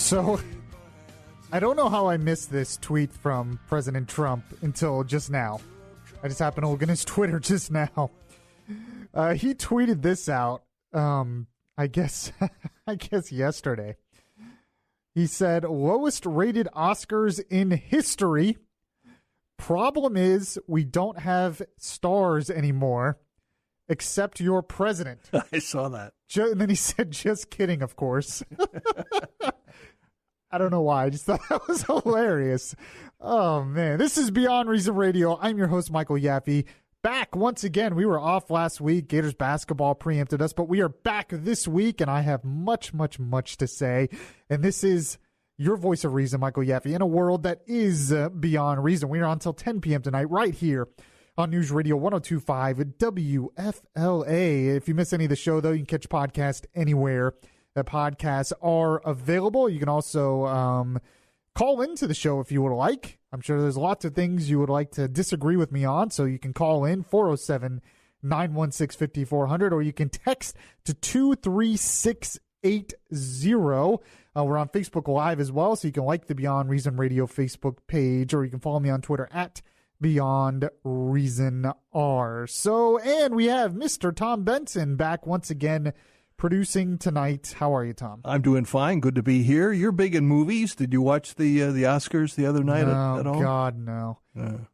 So, I don't know how I missed this tweet from President Trump until just now. I just happened to look at his Twitter just now. He tweeted this out, I guess yesterday. He said, lowest rated Oscars in history. Problem is, we don't have stars anymore, except your president. I saw that. And then he said, just kidding, of course. I don't know why. I just thought that was hilarious. Oh, man. This is Beyond Reason Radio. I'm your host, Michael Yaffee. Back once again. We were off last week. Gators basketball preempted us, but we are back this week, and I have much, much, much to say. And this is your voice of reason, Michael Yaffee, in a world that is beyond reason. We are on until 10 p.m. tonight right here on News Radio 102.5 WFLA. If you miss any of the show, though, you can catch podcast anywhere that podcasts are available. You can also call into the show if you would like. I'm sure there's lots of things you would like to disagree with me on, so you can call in 407-916-5400, or you can text to 23680. We're on Facebook Live as well, so you can like the Beyond Reason Radio Facebook page, or you can follow me on Twitter at Beyond Reason R. So, and we have Mr. Tom Benson back once again producing tonight. How are you, Tom? I'm doing fine. Good to be here. You're big in movies. Did you watch the Oscars the other night at all? God, no.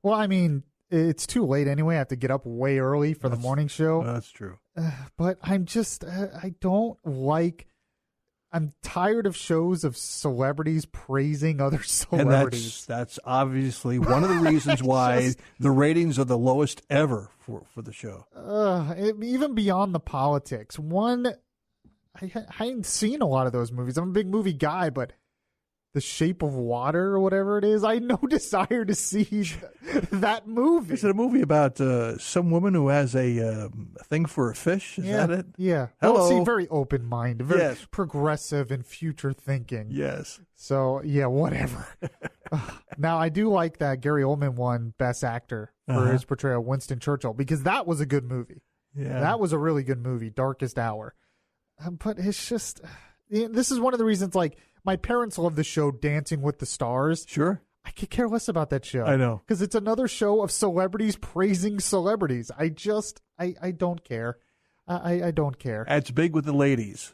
Well, I mean, it's too late anyway. I have to get up way early for the morning show. That's true. But I'm just, I don't like, I'm tired of shows of celebrities praising other celebrities. And that's obviously one of the reasons why the ratings are the lowest ever for the show. Even beyond the politics. I hadn't seen a lot of those movies. I'm a big movie guy, but The Shape of Water or whatever it is, I had no desire to see that movie. Is it a movie about some woman who has a thing for a fish? Is that it? Yeah. Hello. Well, see, very open-minded, very progressive and future thinking. Yes. So, yeah, whatever. Now, I do like that Gary Oldman won Best Actor for his portrayal of Winston Churchill, because that was a good movie. Yeah. That was a really good movie, Darkest Hour. But it's just, this is one of the reasons, like, my parents love the show Dancing with the Stars. Sure. I could care less about that show. I know. Because it's another show of celebrities praising celebrities. I don't care. I don't care. It's big with the ladies.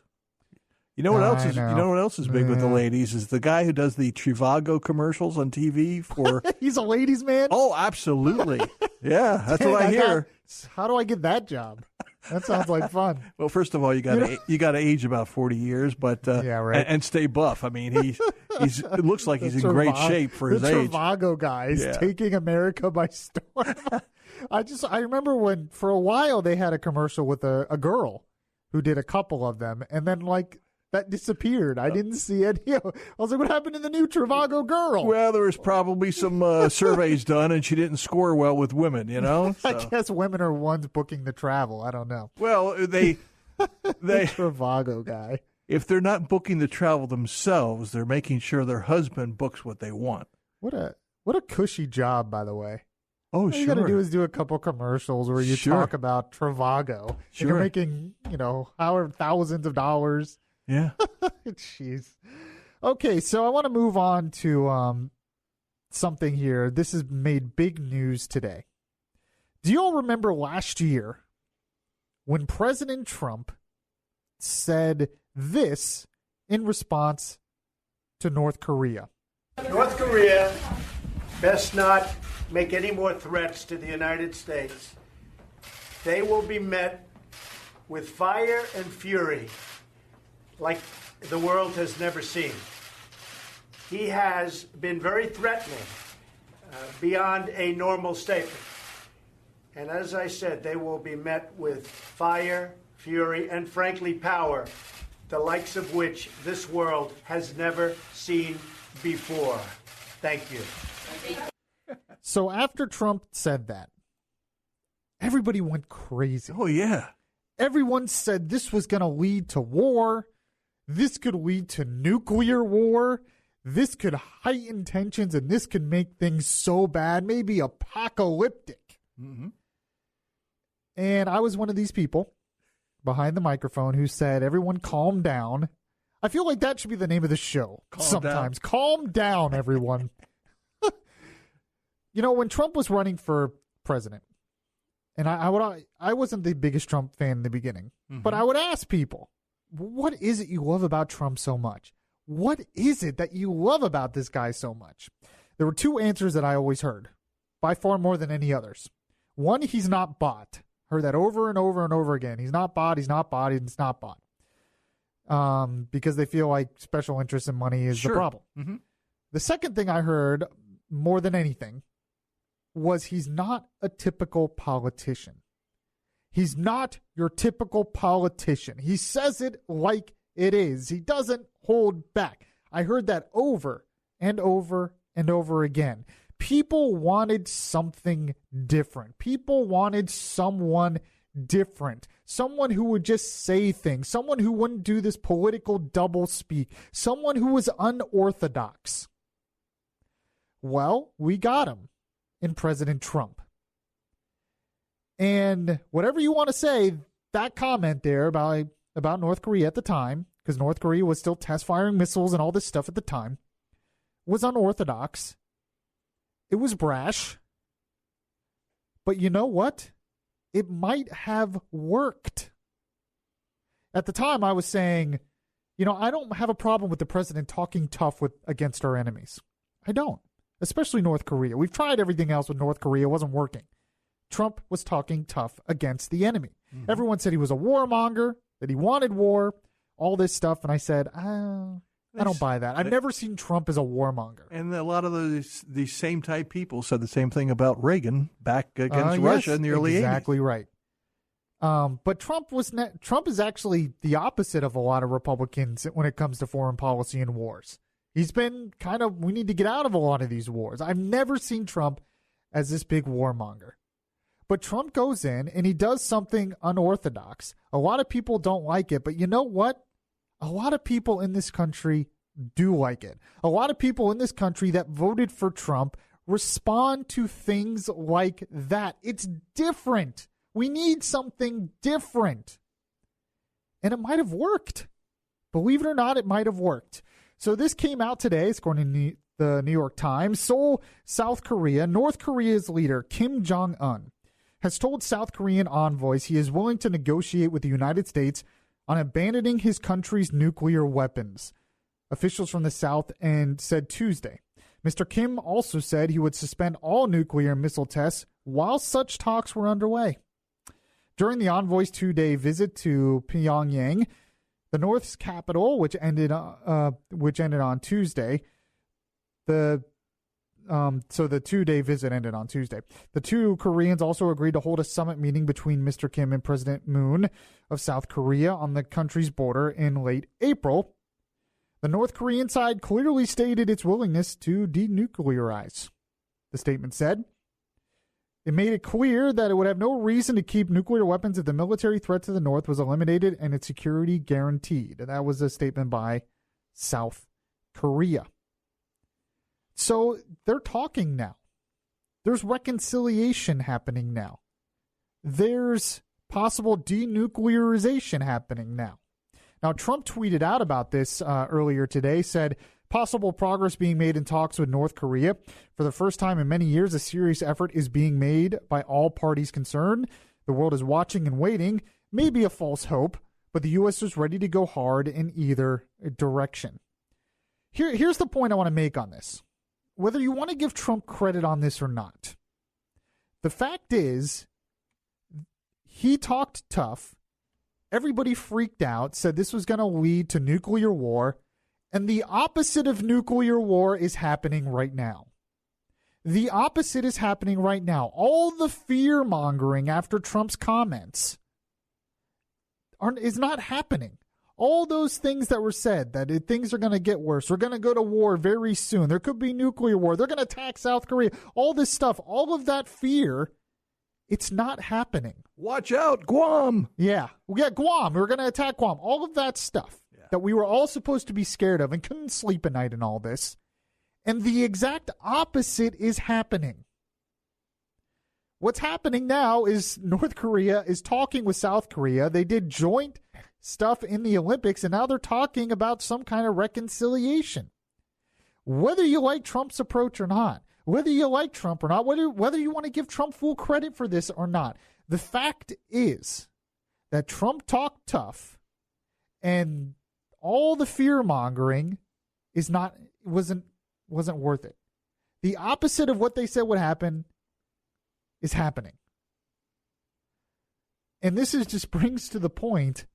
You know what else is? You know what else is big with the ladies is the guy who does the Trivago commercials on TV for. He's a ladies' man. Oh, absolutely. Yeah, that's what I hear. How do I get that job? That sounds like fun. Well, first of all, you got to age about 40 years, but and stay buff. I mean, he's it looks like he's in great shape for his age. The Trivago guy is taking America by storm. I remember when for a while they had a commercial with a girl who did a couple of them, and then that disappeared. I didn't see it. I was like, what happened to the new Trivago girl? Well, there was probably some surveys done, and she didn't score well with women, So. I guess women are ones booking the travel. I don't know. Well, they Trivago guy. If they're not booking the travel themselves, they're making sure their husband books what they want. What a cushy job, by the way. Oh, All sure. you got to do is do a couple commercials where you talk about Trivago. Sure. You're making, however, thousands of dollars. Yeah. Jeez. Okay, so I want to move on to something here. This has made big news today. Do you all remember last year when President Trump said this in response to North Korea? North Korea best not make any more threats to the United States. They will be met with fire and fury like the world has never seen. He has been very threatening, beyond a normal statement. And as I said, they will be met with fire, fury, and frankly, power, the likes of which this world has never seen before. Thank you. So after Trump said that, everybody went crazy. Oh, yeah. Everyone said this was going to lead to war. This could lead to nuclear war. This could heighten tensions, and this could make things so bad, maybe apocalyptic. Mm-hmm. And I was one of these people behind the microphone who said, everyone calm down. I feel like that should be the name of the show sometimes. Calm down, everyone. When Trump was running for president, and I wasn't the biggest Trump fan in the beginning, but I would ask people, what is it you love about Trump so much? What is it that you love about this guy so much? There were two answers that I always heard, by far more than any others. One, he's not bought. Heard that over and over and over again. He's not bought, he's not bought, he's not bought. Because they feel like special interest and money is the problem. Mm-hmm. The second thing I heard more than anything was he's not a typical politician. He's not your typical politician. He says it like it is. He doesn't hold back. I heard that over and over and over again. People wanted something different. People wanted someone different. Someone who would just say things. Someone who wouldn't do this political doublespeak. Someone who was unorthodox. Well, we got him in President Trump. And whatever you want to say, that comment there about North Korea at the time, because North Korea was still test firing missiles and all this stuff at the time, was unorthodox. It was brash. But you know what? It might have worked. At the time, I was saying, I don't have a problem with the president talking tough against our enemies. I don't, especially North Korea. We've tried everything else with North Korea. It wasn't working. Trump was talking tough against the enemy. Mm-hmm. Everyone said he was a warmonger, that he wanted war, all this stuff. And I said, I don't buy that. I've never seen Trump as a warmonger. And a lot of these same type people said the same thing about Reagan back against Russia in the early 80s. Exactly right. But Trump is actually the opposite of a lot of Republicans when it comes to foreign policy and wars. He's been we need to get out of a lot of these wars. I've never seen Trump as this big warmonger. But Trump goes in and he does something unorthodox. A lot of people don't like it, but you know what? A lot of people in this country do like it. A lot of people in this country that voted for Trump respond to things like that. It's different. We need something different. And it might have worked. Believe it or not, it might have worked. So this came out today, according to the New York Times. Seoul, South Korea, North Korea's leader, Kim Jong-un, has told South Korean envoys he is willing to negotiate with the United States on abandoning his country's nuclear weapons. Officials from the South said Tuesday. Mr. Kim also said he would suspend all nuclear missile tests while such talks were underway. During the envoy's 2-day visit to Pyongyang, the North's capital, which ended on Tuesday, the 2-day visit ended on Tuesday. The two Koreans also agreed to hold a summit meeting between Mr. Kim and President Moon of South Korea on the country's border in late April. The North Korean side clearly stated its willingness to denuclearize. The statement said, it made it clear that it would have no reason to keep nuclear weapons if the military threat to the North was eliminated and its security guaranteed. And that was a statement by South Korea. So they're talking now. There's reconciliation happening now. There's possible denuclearization happening now. Now, Trump tweeted out about this earlier today, said, possible progress being made in talks with North Korea. For the first time in many years, a serious effort is being made by all parties concerned. The world is watching and waiting. Maybe a false hope, but the U.S. is ready to go hard in either direction. Here's the point I want to make on this. Whether you want to give Trump credit on this or not, the fact is he talked tough. Everybody freaked out, said this was going to lead to nuclear war, and the opposite of nuclear war is happening right now. The opposite is happening right now. All the fear-mongering after Trump's comments is not happening. All those things that were said, that things are going to get worse. We're going to go to war very soon. There could be nuclear war. They're going to attack South Korea. All this stuff, all of that fear, it's not happening. Watch out, Guam. Yeah, Guam. We're going to attack Guam. All of that stuff that we were all supposed to be scared of and couldn't sleep at night and all this. And the exact opposite is happening. What's happening now is North Korea is talking with South Korea. They did joint stuff in the Olympics, and now they're talking about some kind of reconciliation. Whether you like Trump's approach or not, whether you like Trump or not, whether you want to give Trump full credit for this or not, the fact is that Trump talked tough, and all the fear-mongering wasn't worth it. The opposite of what they said would happen is happening. And this just brings to the point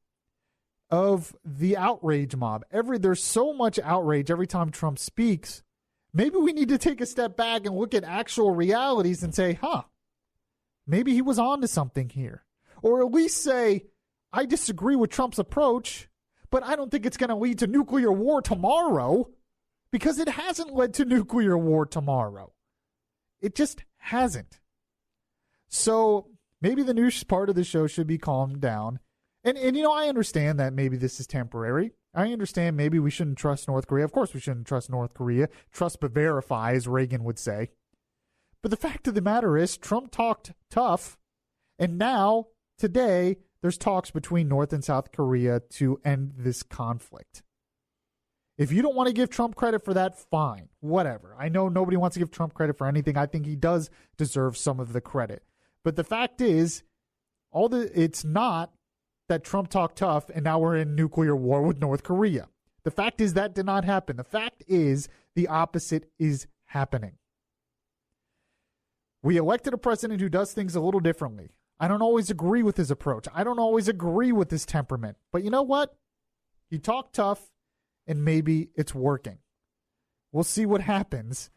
of the outrage mob. There's so much outrage every time Trump speaks. Maybe we need to take a step back and look at actual realities and say, maybe he was on to something here. Or at least say, I disagree with Trump's approach, but I don't think it's going to lead to nuclear war tomorrow, because it hasn't led to nuclear war tomorrow. It just hasn't. So maybe the news part of the show should be calmed down. And I understand that maybe this is temporary. I understand maybe we shouldn't trust North Korea. Of course we shouldn't trust North Korea. Trust but verify, as Reagan would say. But the fact of the matter is, Trump talked tough, and now, today, there's talks between North and South Korea to end this conflict. If you don't want to give Trump credit for that, fine, whatever. I know nobody wants to give Trump credit for anything. I think he does deserve some of the credit. But the fact is, it's not that Trump talked tough and now we're in nuclear war with North Korea. The fact is that did not happen. The fact is the opposite is happening. We elected a president who does things a little differently. I don't always agree with his approach. I don't always agree with his temperament. But you know what? He talked tough, and maybe it's working. We'll see what happens.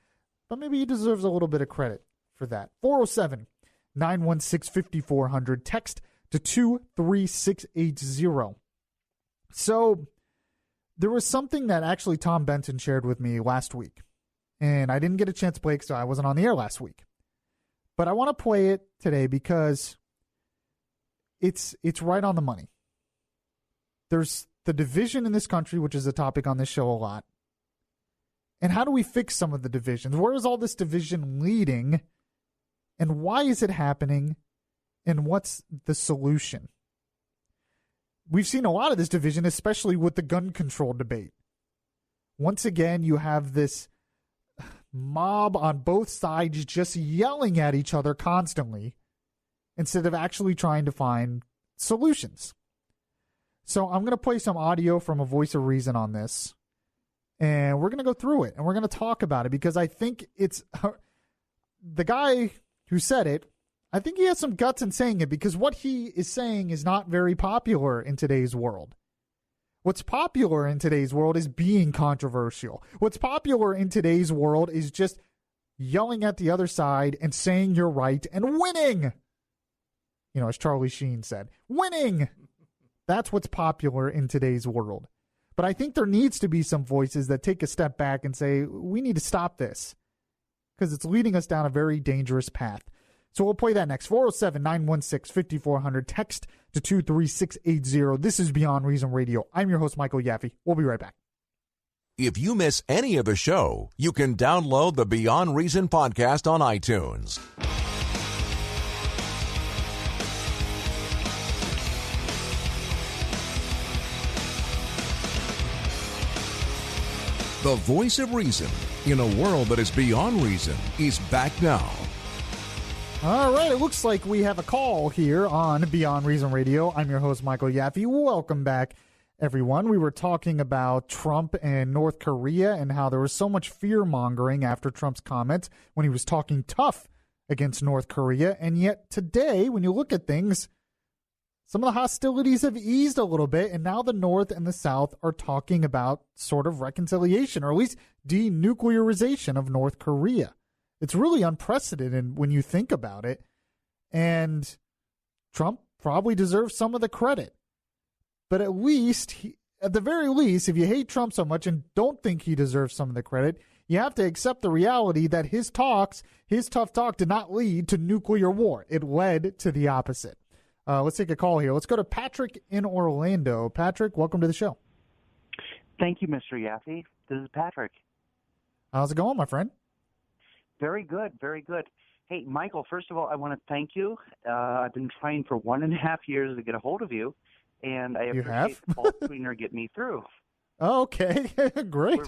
But maybe he deserves a little bit of credit for that. 407-916-5400. Text to 23680. So there was something that actually Tom Benton shared with me last week. And I didn't get a chance to play it because I wasn't on the air last week. But I want to play it today because it's right on the money. There's the division in this country, which is a topic on this show a lot. And how do we fix some of the divisions? Where is all this division leading? And why is it happening? And what's the solution? We've seen a lot of this division, especially with the gun control debate. Once again, you have this mob on both sides just yelling at each other constantly instead of actually trying to find solutions. So I'm going to play some audio from a Voice of Reason on this, and we're going to go through it, and we're going to talk about it, because I think it's the guy who said it, I think he has some guts in saying it, because what he is saying is not very popular in today's world. What's popular in today's world is being controversial. What's popular in today's world is just yelling at the other side and saying you're right and winning. You know, as Charlie Sheen said, winning. That's what's popular in today's world. But I think there needs to be some voices that take a step back and say, we need to stop this, because it's leading us down a very dangerous path. So we'll play that next. 407-916-5400. Text to 23680. This is Beyond Reason Radio. I'm your host, Michael Yaffee. We'll be right back. If you miss any of the show, you can download the Beyond Reason podcast on iTunes. The Voice of Reason, in a world that is beyond reason, is back now. All right, it looks like we have a call here on Beyond Reason Radio. I'm your host, Michael Yaffee. Welcome back, everyone. We were talking about Trump and North Korea and how there was so much fear-mongering after Trump's comments when he was talking tough against North Korea. And yet today, when you look at things, some of the hostilities have eased a little bit, and now the North and the South are talking about sort of reconciliation, or at least denuclearization of North Korea. It's really unprecedented when you think about it, and Trump probably deserves some of the credit. But at the very least, if you hate Trump so much and don't think he deserves some of the credit, you have to accept the reality that his tough talk did not lead to nuclear war. It led to the opposite. Let's take a call here. Let's go to Patrick in Orlando. Patrick, welcome to the show. Thank you, Mr. Yaffee. This is Patrick. How's it going, my friend? Very good, very good. Hey, Michael, first of all, I want to thank you. I've been trying for 1.5 years to get a hold of you, and I You appreciate the fault screener get me through. Oh, okay, great.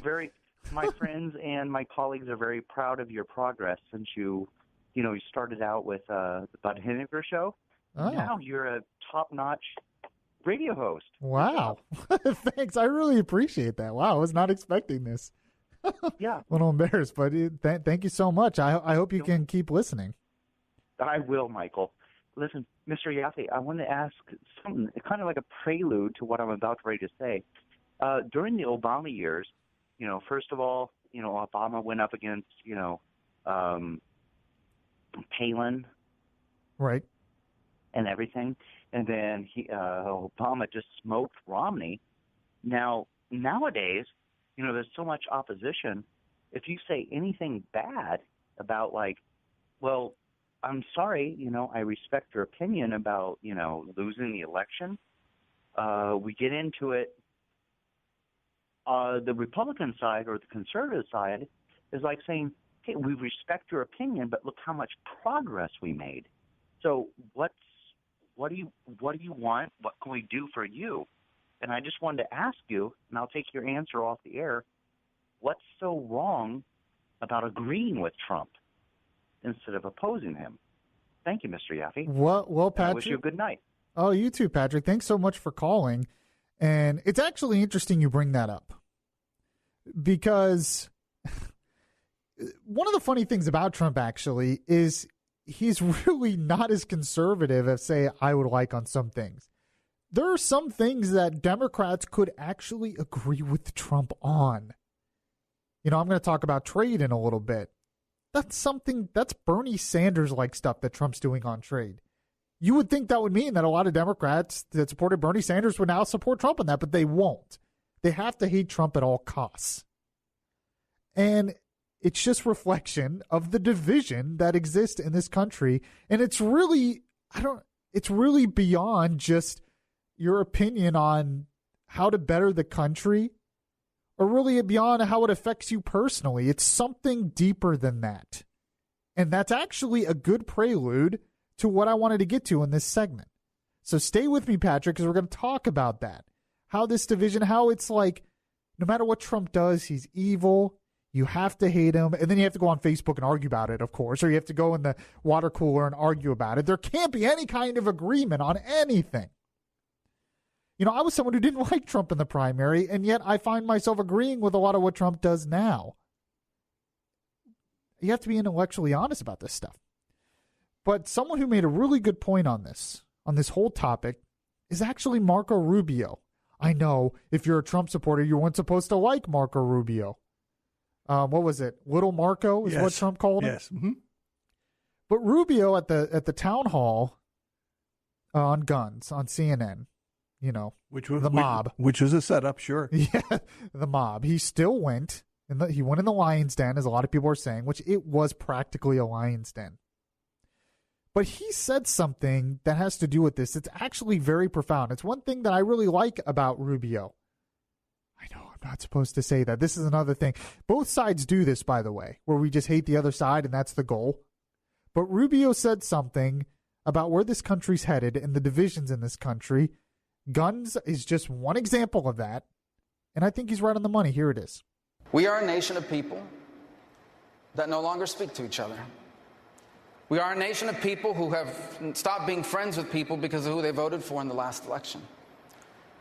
My friends and my colleagues are very proud of your progress since you started out with the Bud Henniger show. Oh. Now you're a top-notch radio host. Wow. Thanks. I really appreciate that. Wow, I was not expecting this. Yeah. A little embarrassed, but thank you so much. I hope you can keep listening. I will, Michael. Listen, Mr. Yaffee, I want to ask something kind of like a prelude to what I'm about ready to say. During the Obama years, first of all, Obama went up against, Palin. Right. And everything. And then Obama just smoked Romney. Nowadays, there's so much opposition. If you say anything bad about well, I'm sorry, I respect your opinion about, losing the election. We get into it. The Republican side or the conservative side is like saying, hey, we respect your opinion, but look how much progress we made. So what do you want? What can we do for you? And I just wanted to ask you, and I'll take your answer off the air, what's so wrong about agreeing with Trump instead of opposing him? Thank you, Mr. Yaffee. Well, Patrick. I wish you a good night. Oh, you too, Patrick. Thanks so much for calling. And it's actually interesting you bring that up because one of the funny things about Trump actually is he's really not as conservative as, say, I would like on some things. There are some things that Democrats could actually agree with Trump on. I'm going to talk about trade in a little bit. That's Bernie Sanders-like stuff that Trump's doing on trade. You would think that would mean that a lot of Democrats that supported Bernie Sanders would now support Trump on that, but they won't. They have to hate Trump at all costs. And it's just reflection of the division that exists in this country. And it's really beyond just your opinion on how to better the country or really beyond how it affects you personally. It's something deeper than that. And that's actually a good prelude to what I wanted to get to in this segment. So stay with me, Patrick, because we're going to talk about that. How this division, how it's like, no matter what Trump does, he's evil. You have to hate him. And then you have to go on Facebook and argue about it, of course, or you have to go in the water cooler and argue about it. There can't be any kind of agreement on anything. I was someone who didn't like Trump in the primary, and yet I find myself agreeing with a lot of what Trump does now. You have to be intellectually honest about this stuff. But someone who made a really good point on this whole topic, is actually Marco Rubio. I know if you're a Trump supporter, you weren't supposed to like Marco Rubio. What was it? Little Marco is what Trump called him? Yes. Mm-hmm. But Rubio at the town hall on guns on CNN, which was the mob, which was a setup, sure. Yeah, the mob. He still went, he went in the lion's den, as a lot of people are saying, which it was practically a lion's den. But he said something that has to do with this. It's actually very profound. It's one thing that I really like about Rubio. I know I'm not supposed to say that. This is another thing. Both sides do this, by the way, where we just hate the other side and that's the goal. But Rubio said something about where this country's headed and the divisions in this country. Guns is just one example of that. And I think he's right on the money. Here it is. We are a nation of people that no longer speak to each other. We are a nation of people who have stopped being friends with people because of who they voted for in the last election.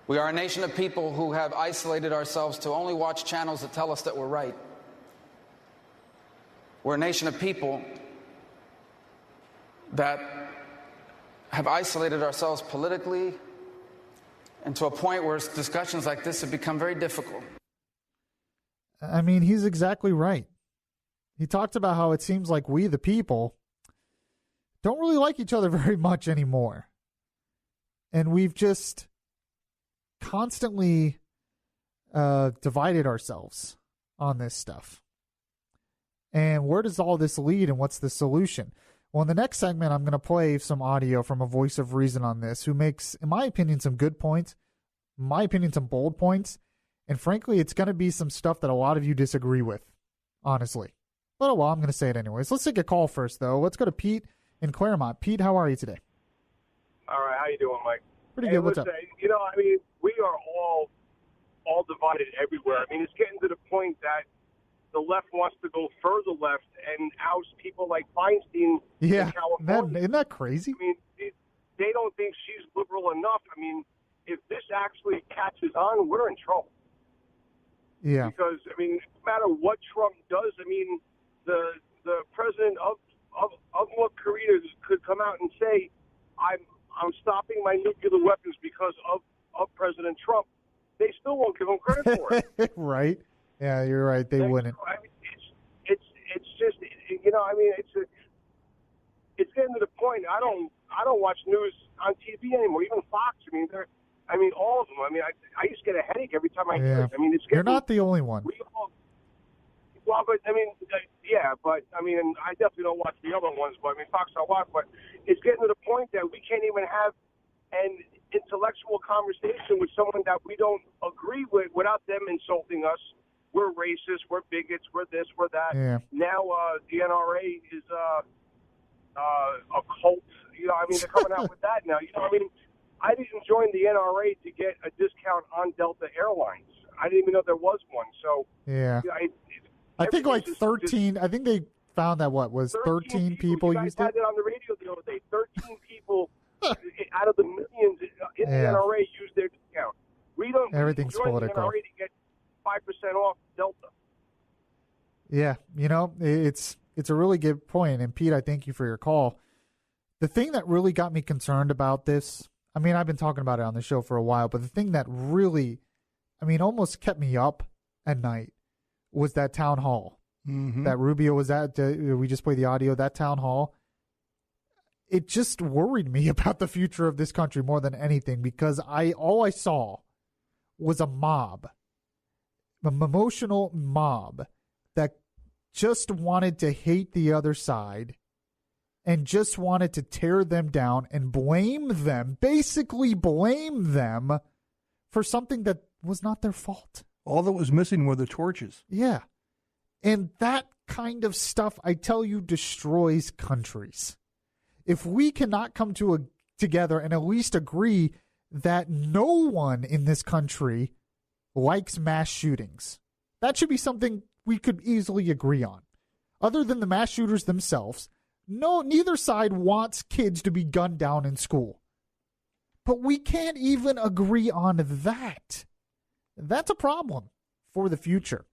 We are a nation of people who have isolated ourselves to only watch channels that tell us that we're right. We're a nation of people that have isolated ourselves politically and to a point where discussions like this have become very difficult. I mean, he's exactly right. He talked about how it seems like we, the people, don't really like each other very much anymore. And we've just constantly divided ourselves on this stuff. And where does all this lead and what's the solution? Well, in the next segment, I'm going to play some audio from a voice of reason on this who makes, in my opinion, some good points, in my opinion, some bold points. And frankly, it's going to be some stuff that a lot of you disagree with, honestly. But well, I'm going to say it anyways. Let's take a call first, though. Let's go to Pete in Claremont. Pete, how are you today? All right. How you doing, Mike? Pretty good. What's up? You know, I mean, we are all divided everywhere. I mean, it's getting to the point that the left wants to go further left and oust people like Feinstein in California. Isn't that crazy? I mean, they don't think she's liberal enough. I mean, if this actually catches on, we're in trouble. Yeah. Because, I mean, no matter what Trump does, I mean, the president of North Korea could come out and say, I'm stopping my nuclear weapons because of President Trump. They still won't give him credit for it. Right. Yeah, you're right. They wouldn't. I mean, it's just, you know, I mean, it's getting to the point. I don't watch news on TV anymore. Even Fox. I mean, all of them. I mean, I used to get a headache every time I hear it. I mean, you're not the only one. Well, but I mean, but I mean, I definitely don't watch the other ones. But I mean, Fox I watch. But it's getting to the point that we can't even have an intellectual conversation with someone that we don't agree with without them insulting us. We're racist. We're bigots. We're this. We're that. Yeah. Now the NRA is a cult. You know, I mean, they're coming out with that now. You know, I mean, I didn't join the NRA to get a discount on Delta Airlines. I didn't even know there was one. So yeah, I think like 13. I think they found that 13 people used it. I had it on the radio the other day. 13 people out of the millions in the NRA used their discount. We don't. Everything's join political. The NRA to get 5% off Delta. Yeah, you know, it's a really good point. And Pete, I thank you for your call. The thing that really got me concerned about this, I mean, I've been talking about it on the show for a while, but the thing that really, I mean, almost kept me up at night was that town hall that Rubio was at. We just played the audio, that town hall. It just worried me about the future of this country more than anything, because all I saw was a mob, an emotional mob that just wanted to hate the other side and just wanted to tear them down and basically blame them for something that was not their fault. All that was missing were the torches. Yeah. And that kind of stuff, I tell you, destroys countries. If we cannot come together and at least agree that no one in this country likes mass shootings, that should be something we could easily agree on. Other than the mass shooters themselves, neither side wants kids to be gunned down in school. But we can't even agree on that. That's a problem for the future.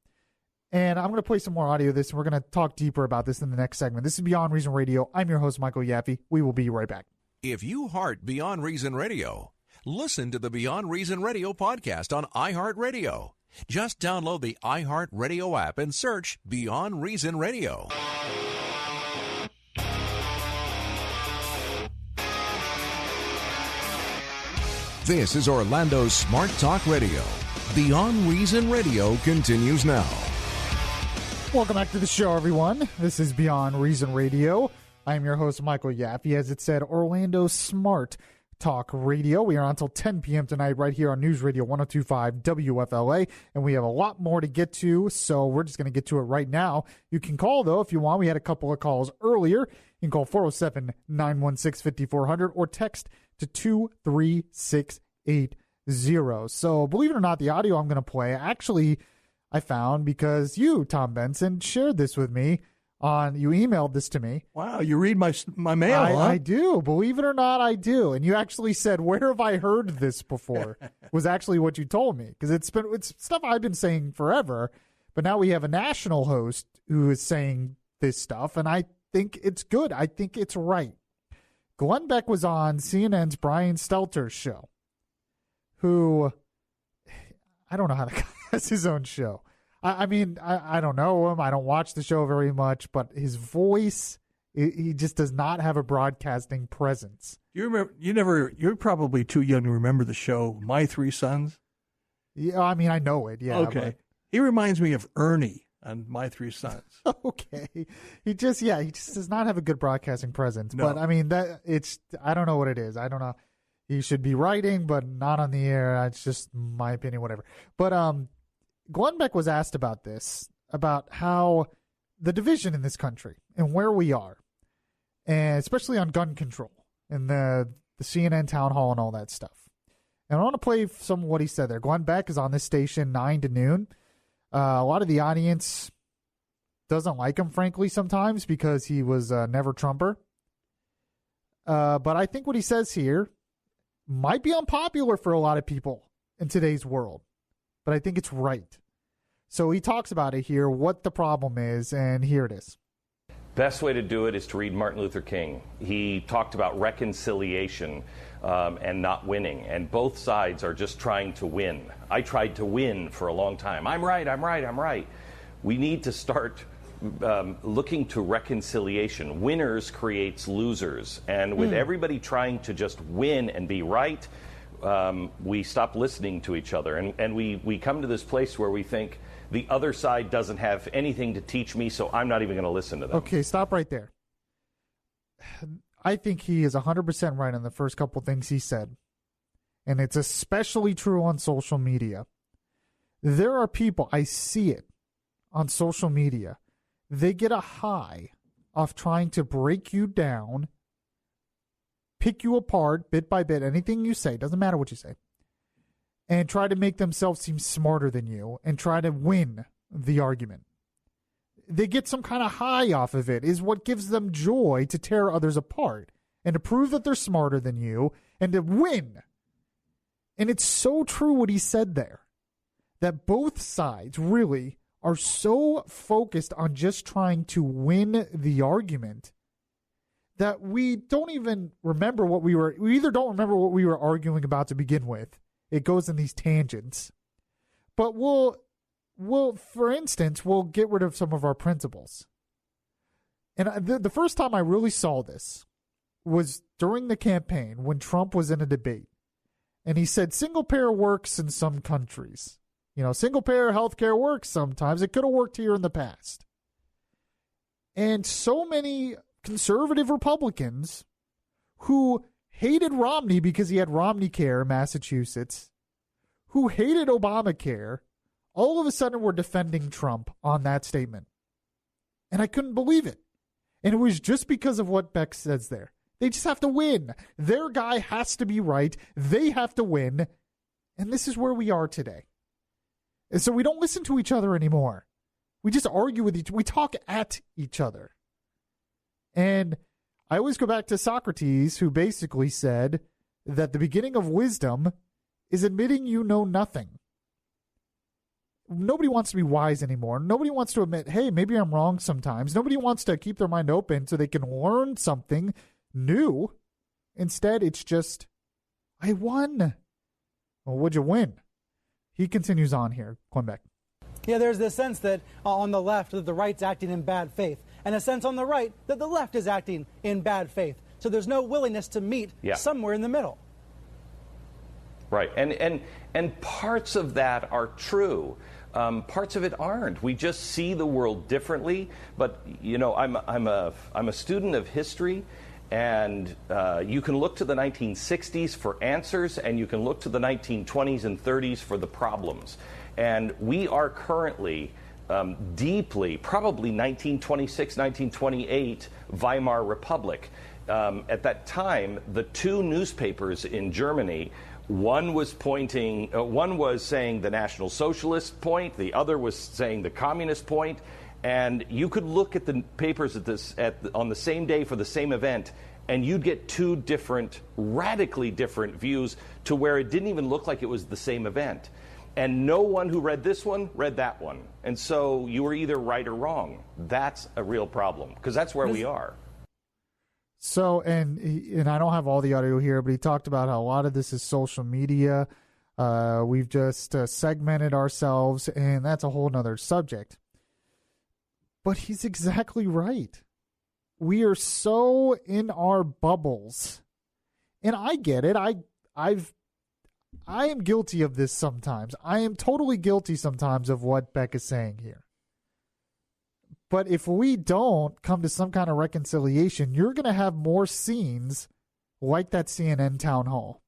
And I'm going to play some more audio of this, and we're going to talk deeper about this in the next segment. This is Beyond Reason Radio. I'm your host, Michael Yaffee. We will be right back. If you heart Beyond Reason Radio, listen to the Beyond Reason Radio podcast on iHeartRadio. Just download the iHeartRadio app and search Beyond Reason Radio. This is Orlando's Smart Talk Radio. Beyond Reason Radio continues now. Welcome back to the show, everyone. This is Beyond Reason Radio. I am your host, Michael Yaffee. As it said, Orlando's Smart Talk Radio. We are on until 10 p.m. tonight right here on News Radio 102.5 WFLA, and we have a lot more to get to, so we're just going to get to it right now. You can call, though, if you want. We had a couple of calls earlier. You can call 407-916-5400 or text to 23680. So, believe it or not, the audio I'm going to play, actually, I found because you, Tom Benson, shared this with me. You emailed this to me. Wow, you read my mail, huh? I do. Believe it or not, I do. And you actually said, "Where have I heard this before?" was actually what you told me, because it's stuff I've been saying forever, but now we have a national host who is saying this stuff, and I think it's good. I think it's right. Glenn Beck was on CNN's Brian Stelter's show, who I don't know how the guy has his own show. I mean, I don't know him. I don't watch the show very much, but his voice, he just does not have a broadcasting presence. You remember? You're probably too young to remember the show My Three Sons. Yeah, I mean, I know it. Yeah. Okay. But he reminds me of Ernie on My Three Sons. Okay. He just does not have a good broadcasting presence. No. But I mean, I don't know what it is. I don't know. He should be writing, but not on the air. It's just my opinion, whatever. But Glenn Beck was asked about this, about how the division in this country and where we are, and especially on gun control and the CNN town hall and all that stuff. And I want to play some of what he said there. Glenn Beck is on this station 9 to noon. A lot of the audience doesn't like him, frankly, sometimes because he was never Trumper. But I think what he says here might be unpopular for a lot of people in today's world. But I think it's right. So he talks about it here, what the problem is, and here it is. Best way to do it is to read Martin Luther King. He talked about reconciliation and not winning, and both sides are just trying to win. I tried to win for a long time. I'm right. We need to start looking to reconciliation. Winners creates losers, and with everybody trying to just win and be right, we stop listening to each other, and we come to this place where we think, the other side doesn't have anything to teach me, so I'm not even going to listen to them. Okay, stop right there. I think he is 100% right on the first couple things he said. And it's especially true on social media. There are people, I see it on social media. They get a high off trying to break you down, pick you apart bit by bit, anything you say, doesn't matter what you say, and try to make themselves seem smarter than you and try to win the argument. They get some kind of high off of it, is what gives them joy to tear others apart and to prove that they're smarter than you and to win. And it's so true what he said there, that both sides really are so focused on just trying to win the argument that we don't even remember we either don't remember what we were arguing about to begin with. It goes in these tangents. But we'll for instance, we'll get rid of some of our principles. And the first time I really saw this was during the campaign when Trump was in a debate. And he said single payer works in some countries. Single payer healthcare works sometimes. It could have worked here in the past. And so many conservative Republicans who hated Romney because he had Romney Care in Massachusetts, who hated Obamacare, all of a sudden were defending Trump on that statement. And I couldn't believe it. And it was just because of what Beck says there. They just have to win. Their guy has to be right. They have to win. And this is where we are today. And so we don't listen to each other anymore. We just argue with we talk at each other. And I always go back to Socrates, who basically said that the beginning of wisdom is admitting you know nothing. Nobody wants to be wise anymore. Nobody wants to admit, hey, maybe I'm wrong sometimes. Nobody wants to keep their mind open so they can learn something new. Instead, it's just, I won. Well, what'd you win? He continues on here, Quebec. Yeah, there's this sense that on the left that the right's acting in bad faith, and a sense on the right that the left is acting in bad faith. So there's no willingness to meet somewhere in the middle. Right, and parts of that are true. Parts of it aren't. We just see the world differently. But I'm a student of history, and you can look to the 1960s for answers, and you can look to the 1920s and 30s for the problems. And we are currently deeply, probably 1926, 1928, Weimar Republic. At that time, the two newspapers in Germany, one was saying the National Socialist point, the other was saying the Communist point, and you could look at the papers on the same day for the same event, and you'd get two radically different views to where it didn't even look like it was the same event. And no one who read this one read that one. And so you were either right or wrong. That's a real problem, because that's where we are. So, and I don't have all the audio here, but he talked about how a lot of this is social media. We've just segmented ourselves, and that's a whole nother subject. But he's exactly right. We are so in our bubbles. And I get it. I am guilty of this sometimes. I am totally guilty sometimes of what Beck is saying here. But if we don't come to some kind of reconciliation, you're going to have more scenes like that CNN town hall.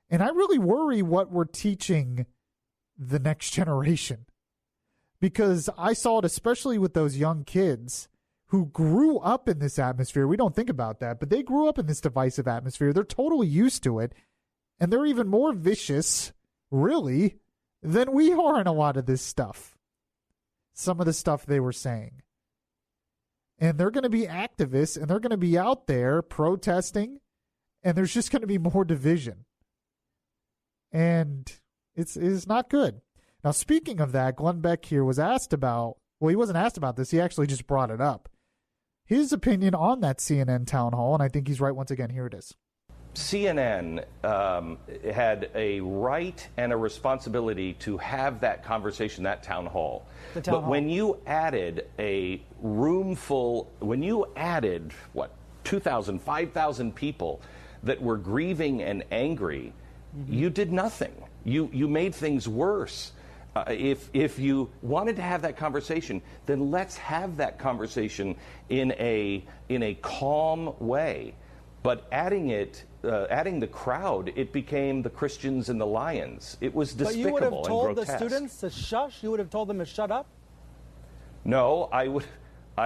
And I really worry what we're teaching the next generation. Because I saw it especially with those young kids who grew up in this atmosphere. We don't think about that, but they grew up in this divisive atmosphere. They're totally used to it. And they're even more vicious, really, than we are in a lot of this stuff. Some of the stuff they were saying. And they're going to be activists, and they're going to be out there protesting, and there's just going to be more division. And it's not good. Now, speaking of that, Glenn Beck here was asked about, well, he wasn't asked about this. He actually just brought it up. His opinion on that CNN town hall, and I think he's right once again. Here it is. CNN had a right and a responsibility to have that conversation, that town hall. But when you added a room full, when you added, 2,000, 5,000 people that were grieving and angry, you did nothing. You made things worse. If you wanted to have that conversation, then let's have that conversation in a calm way. But adding the crowd, it became the Christians and the lions. It was despicable and grotesque. But you would have told the students to shush? You would have told them to shut up? No, I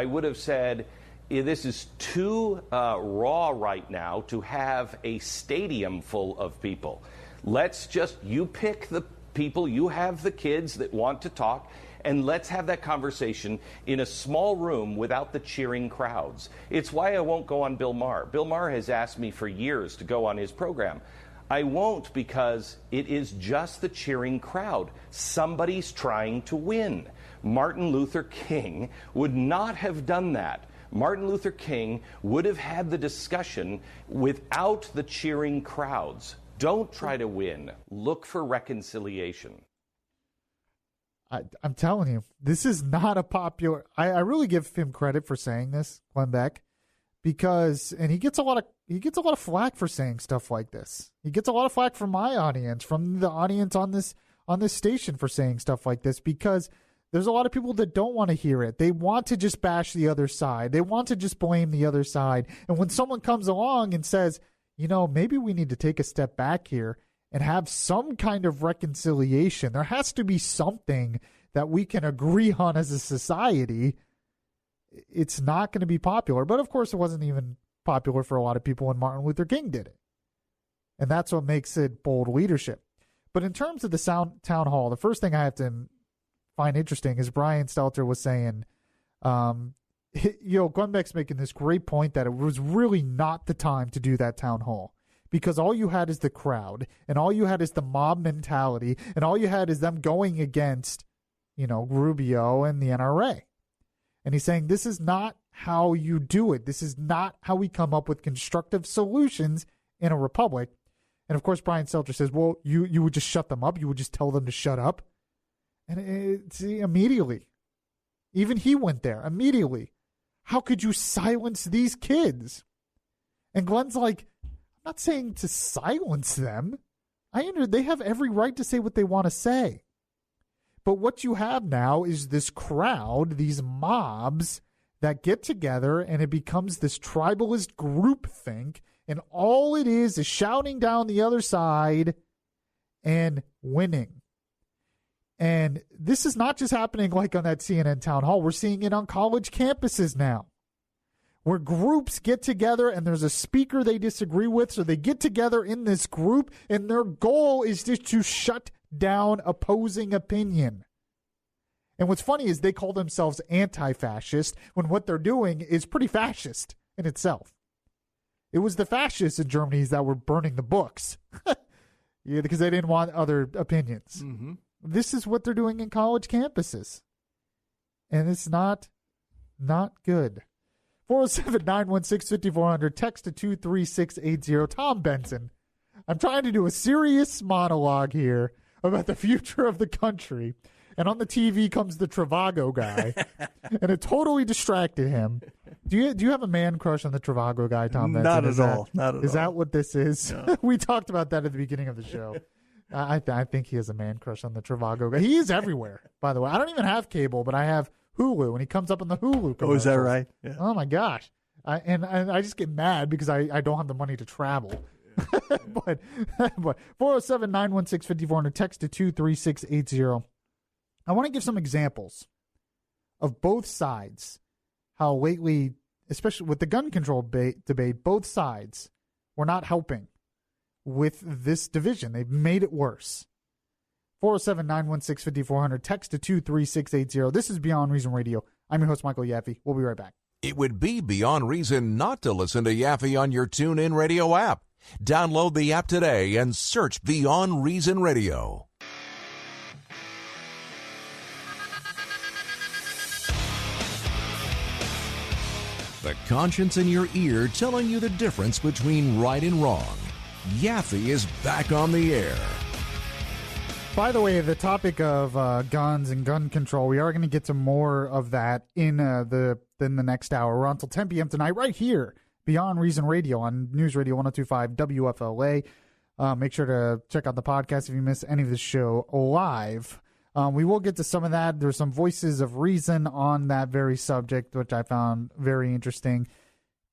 would have said, this is too raw right now to have a stadium full of people. You pick the people, you have the kids that want to talk, and let's have that conversation in a small room without the cheering crowds. It's why I won't go on Bill Maher. Bill Maher has asked me for years to go on his program. I won't because it is just the cheering crowd. Somebody's trying to win. Martin Luther King would not have done that. Martin Luther King would have had the discussion without the cheering crowds. Don't try to win. Look for reconciliation. I'm telling you, this is not a popular. I really give him credit for saying this, Glenn Beck, because he gets a lot of flack for saying stuff like this. He gets a lot of flack from my audience, from the audience on this station for saying stuff like this, because there's a lot of people that don't want to hear it. They want to just bash the other side. They want to just blame the other side. And when someone comes along and says, maybe we need to take a step back here and have some kind of reconciliation. There has to be something that we can agree on as a society. It's not going to be popular. But, of course, it wasn't even popular for a lot of people when Martin Luther King did it. And that's what makes it bold leadership. But in terms of the town hall, the first thing I have to find interesting is Brian Stelter was saying, Glenn Beck's making this great point that it was really not the time to do that town hall. Because all you had is the crowd, and all you had is the mob mentality, and all you had is them going against, Rubio and the NRA. And he's saying this is not how you do it. This is not how we come up with constructive solutions in a republic. And, of course, Brian Stelter says, well, you would just shut them up. You would just tell them to shut up. And immediately, even he went there, immediately. How could you silence these kids? And Glenn's like, not saying to silence them. They have every right to say what they want to say. But what you have now is this crowd, these mobs that get together, and it becomes this tribalist groupthink, and all it is shouting down the other side and winning. And this is not just happening like on that CNN town hall. We're seeing it on college campuses now, where groups get together and there's a speaker they disagree with, so they get together in this group, and their goal is just to shut down opposing opinion. And what's funny is they call themselves anti-fascist when what they're doing is pretty fascist in itself. It was the fascists in Germany that were burning the books because they didn't want other opinions. Mm-hmm. This is what they're doing in college campuses, and it's not good. 407-916-5400, text to 23680. Tom Benson, I'm trying to do a serious monologue here about the future of the country, and on the TV comes the Trivago guy, and it totally distracted him. Do you have a man crush on the Trivago guy, Tom Benson? Not at all. Is that what this is? No. We talked about that at the beginning of the show. I think he has a man crush on the Trivago guy. He is everywhere, by the way. I don't even have cable, but I have Hulu, and he comes up in the Hulu commercials. Oh, is that right? Yeah. Oh, my gosh. I just get mad because I don't have the money to travel. Yeah. but 407-916-5400, text to 23680. I want to give some examples of both sides, how lately, especially with the gun control debate, both sides were not helping with this division. They've made it worse. 407-916-5400. Text to 23680. This is Beyond Reason Radio. I'm your host, Michael Yaffee. We'll be right back. It would be beyond reason not to listen to Yaffee on your TuneIn Radio app. Download the app today and search Beyond Reason Radio. The conscience in your ear telling you the difference between right and wrong. Yaffee is back on the air. By the way, the topic of guns and gun control, we are going to get to more of that in the next hour. We're on until 10 p.m. tonight right here, Beyond Reason Radio on News Radio 102.5 WFLA. Make sure to check out the podcast if you miss any of the show live. We will get to some of that. There's some voices of reason on that very subject, which I found very interesting.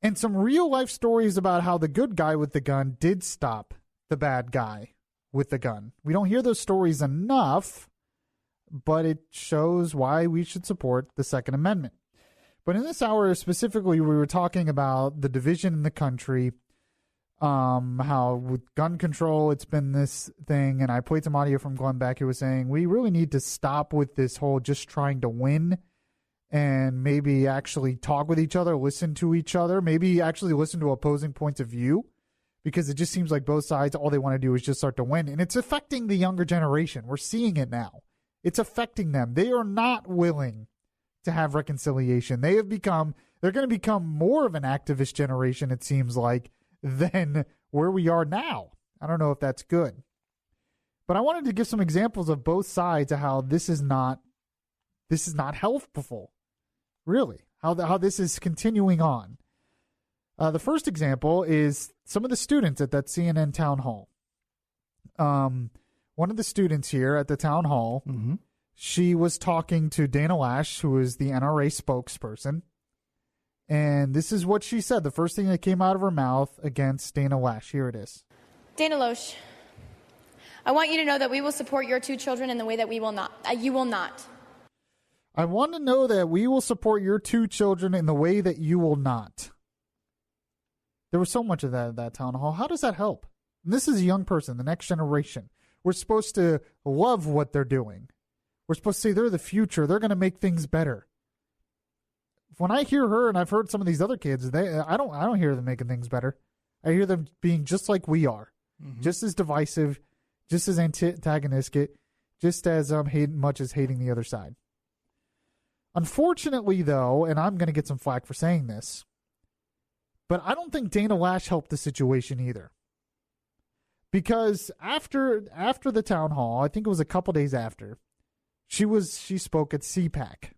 And some real-life stories about how the good guy with the gun did stop the bad guy with the gun. We don't hear those stories enough, but it shows why we should support the Second Amendment. But in this hour specifically, we were talking about the division in the country, how with gun control, it's been this thing. And I played some audio from Glenn Beck who was saying we really need to stop with this whole just trying to win and maybe actually talk with each other, listen to each other, maybe actually listen to opposing points of view. Because it just seems like both sides, all they want to do is just start to win. And it's affecting the younger generation. We're seeing it now. It's affecting them. They are not willing to have reconciliation. They're going to become more of an activist generation, it seems like, than where we are now. I don't know if that's good. But I wanted to give some examples of both sides of how this is not helpful, really, how this is continuing on. The first example is some of the students at that CNN town hall. One of the students here at the town hall, she was talking to Dana Loesch, who is the NRA spokesperson. And this is what she said, the first thing that came out of her mouth against Dana Loesch. Here it is. Dana Loesch, I want you to know that we will support your two children in the way that you will not. I want to know that we will support your two children in the way that you will not. There was so much of that at that town hall. How does that help? And this is a young person, the next generation. We're supposed to love what they're doing. We're supposed to say they're the future. They're going to make things better. When I hear her, and I've heard some of these other kids, I don't hear them making things better. I hear them being just like we are, just as divisive, just as antagonistic, just as much as hating the other side. Unfortunately, though, and I'm going to get some flack for saying this, but I don't think Dana Loesch helped the situation either. Because after the town hall, I think it was a couple days after, she spoke at CPAC.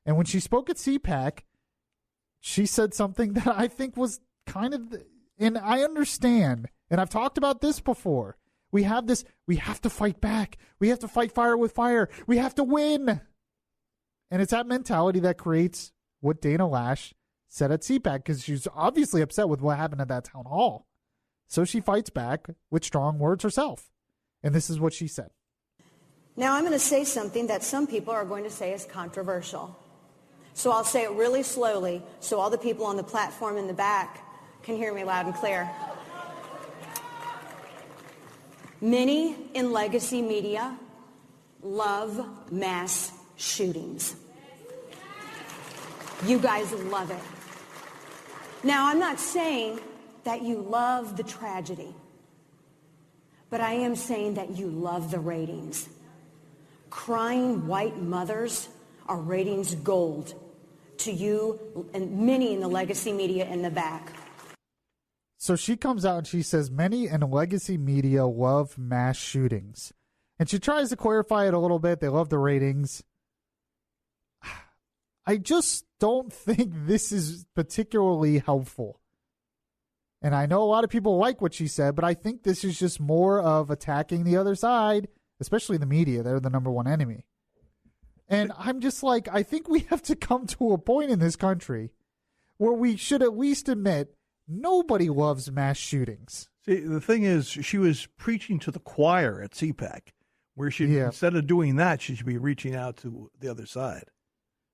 And when she spoke at CPAC, she said something that I think was kind of, and I understand, and I've talked about this before. We have to fight back. We have to fight fire with fire. We have to win. And it's that mentality that creates what Dana Loesch said at CPAC, because she's obviously upset with what happened at that town hall. So she fights back with strong words herself. And this is what she said. Now I'm going to say something that some people are going to say is controversial. So I'll say it really slowly so all the people on the platform in the back can hear me loud and clear. Many in legacy media love mass shootings. You guys love it. Now, I'm not saying that you love the tragedy, but I am saying that you love the ratings. Crying white mothers are ratings gold to you and many in the legacy media in the back. So she comes out and she says many in legacy media love mass shootings. And she tries to clarify it a little bit. They love the ratings. I just don't think this is particularly helpful. And I know a lot of people like what she said, but I think this is just more of attacking the other side, especially the media. They're the number one enemy. And I'm just like, I think we have to come to a point in this country where we should at least admit nobody loves mass shootings. See, the thing is, she was preaching to the choir at CPAC, where instead of doing that, she should be reaching out to the other side.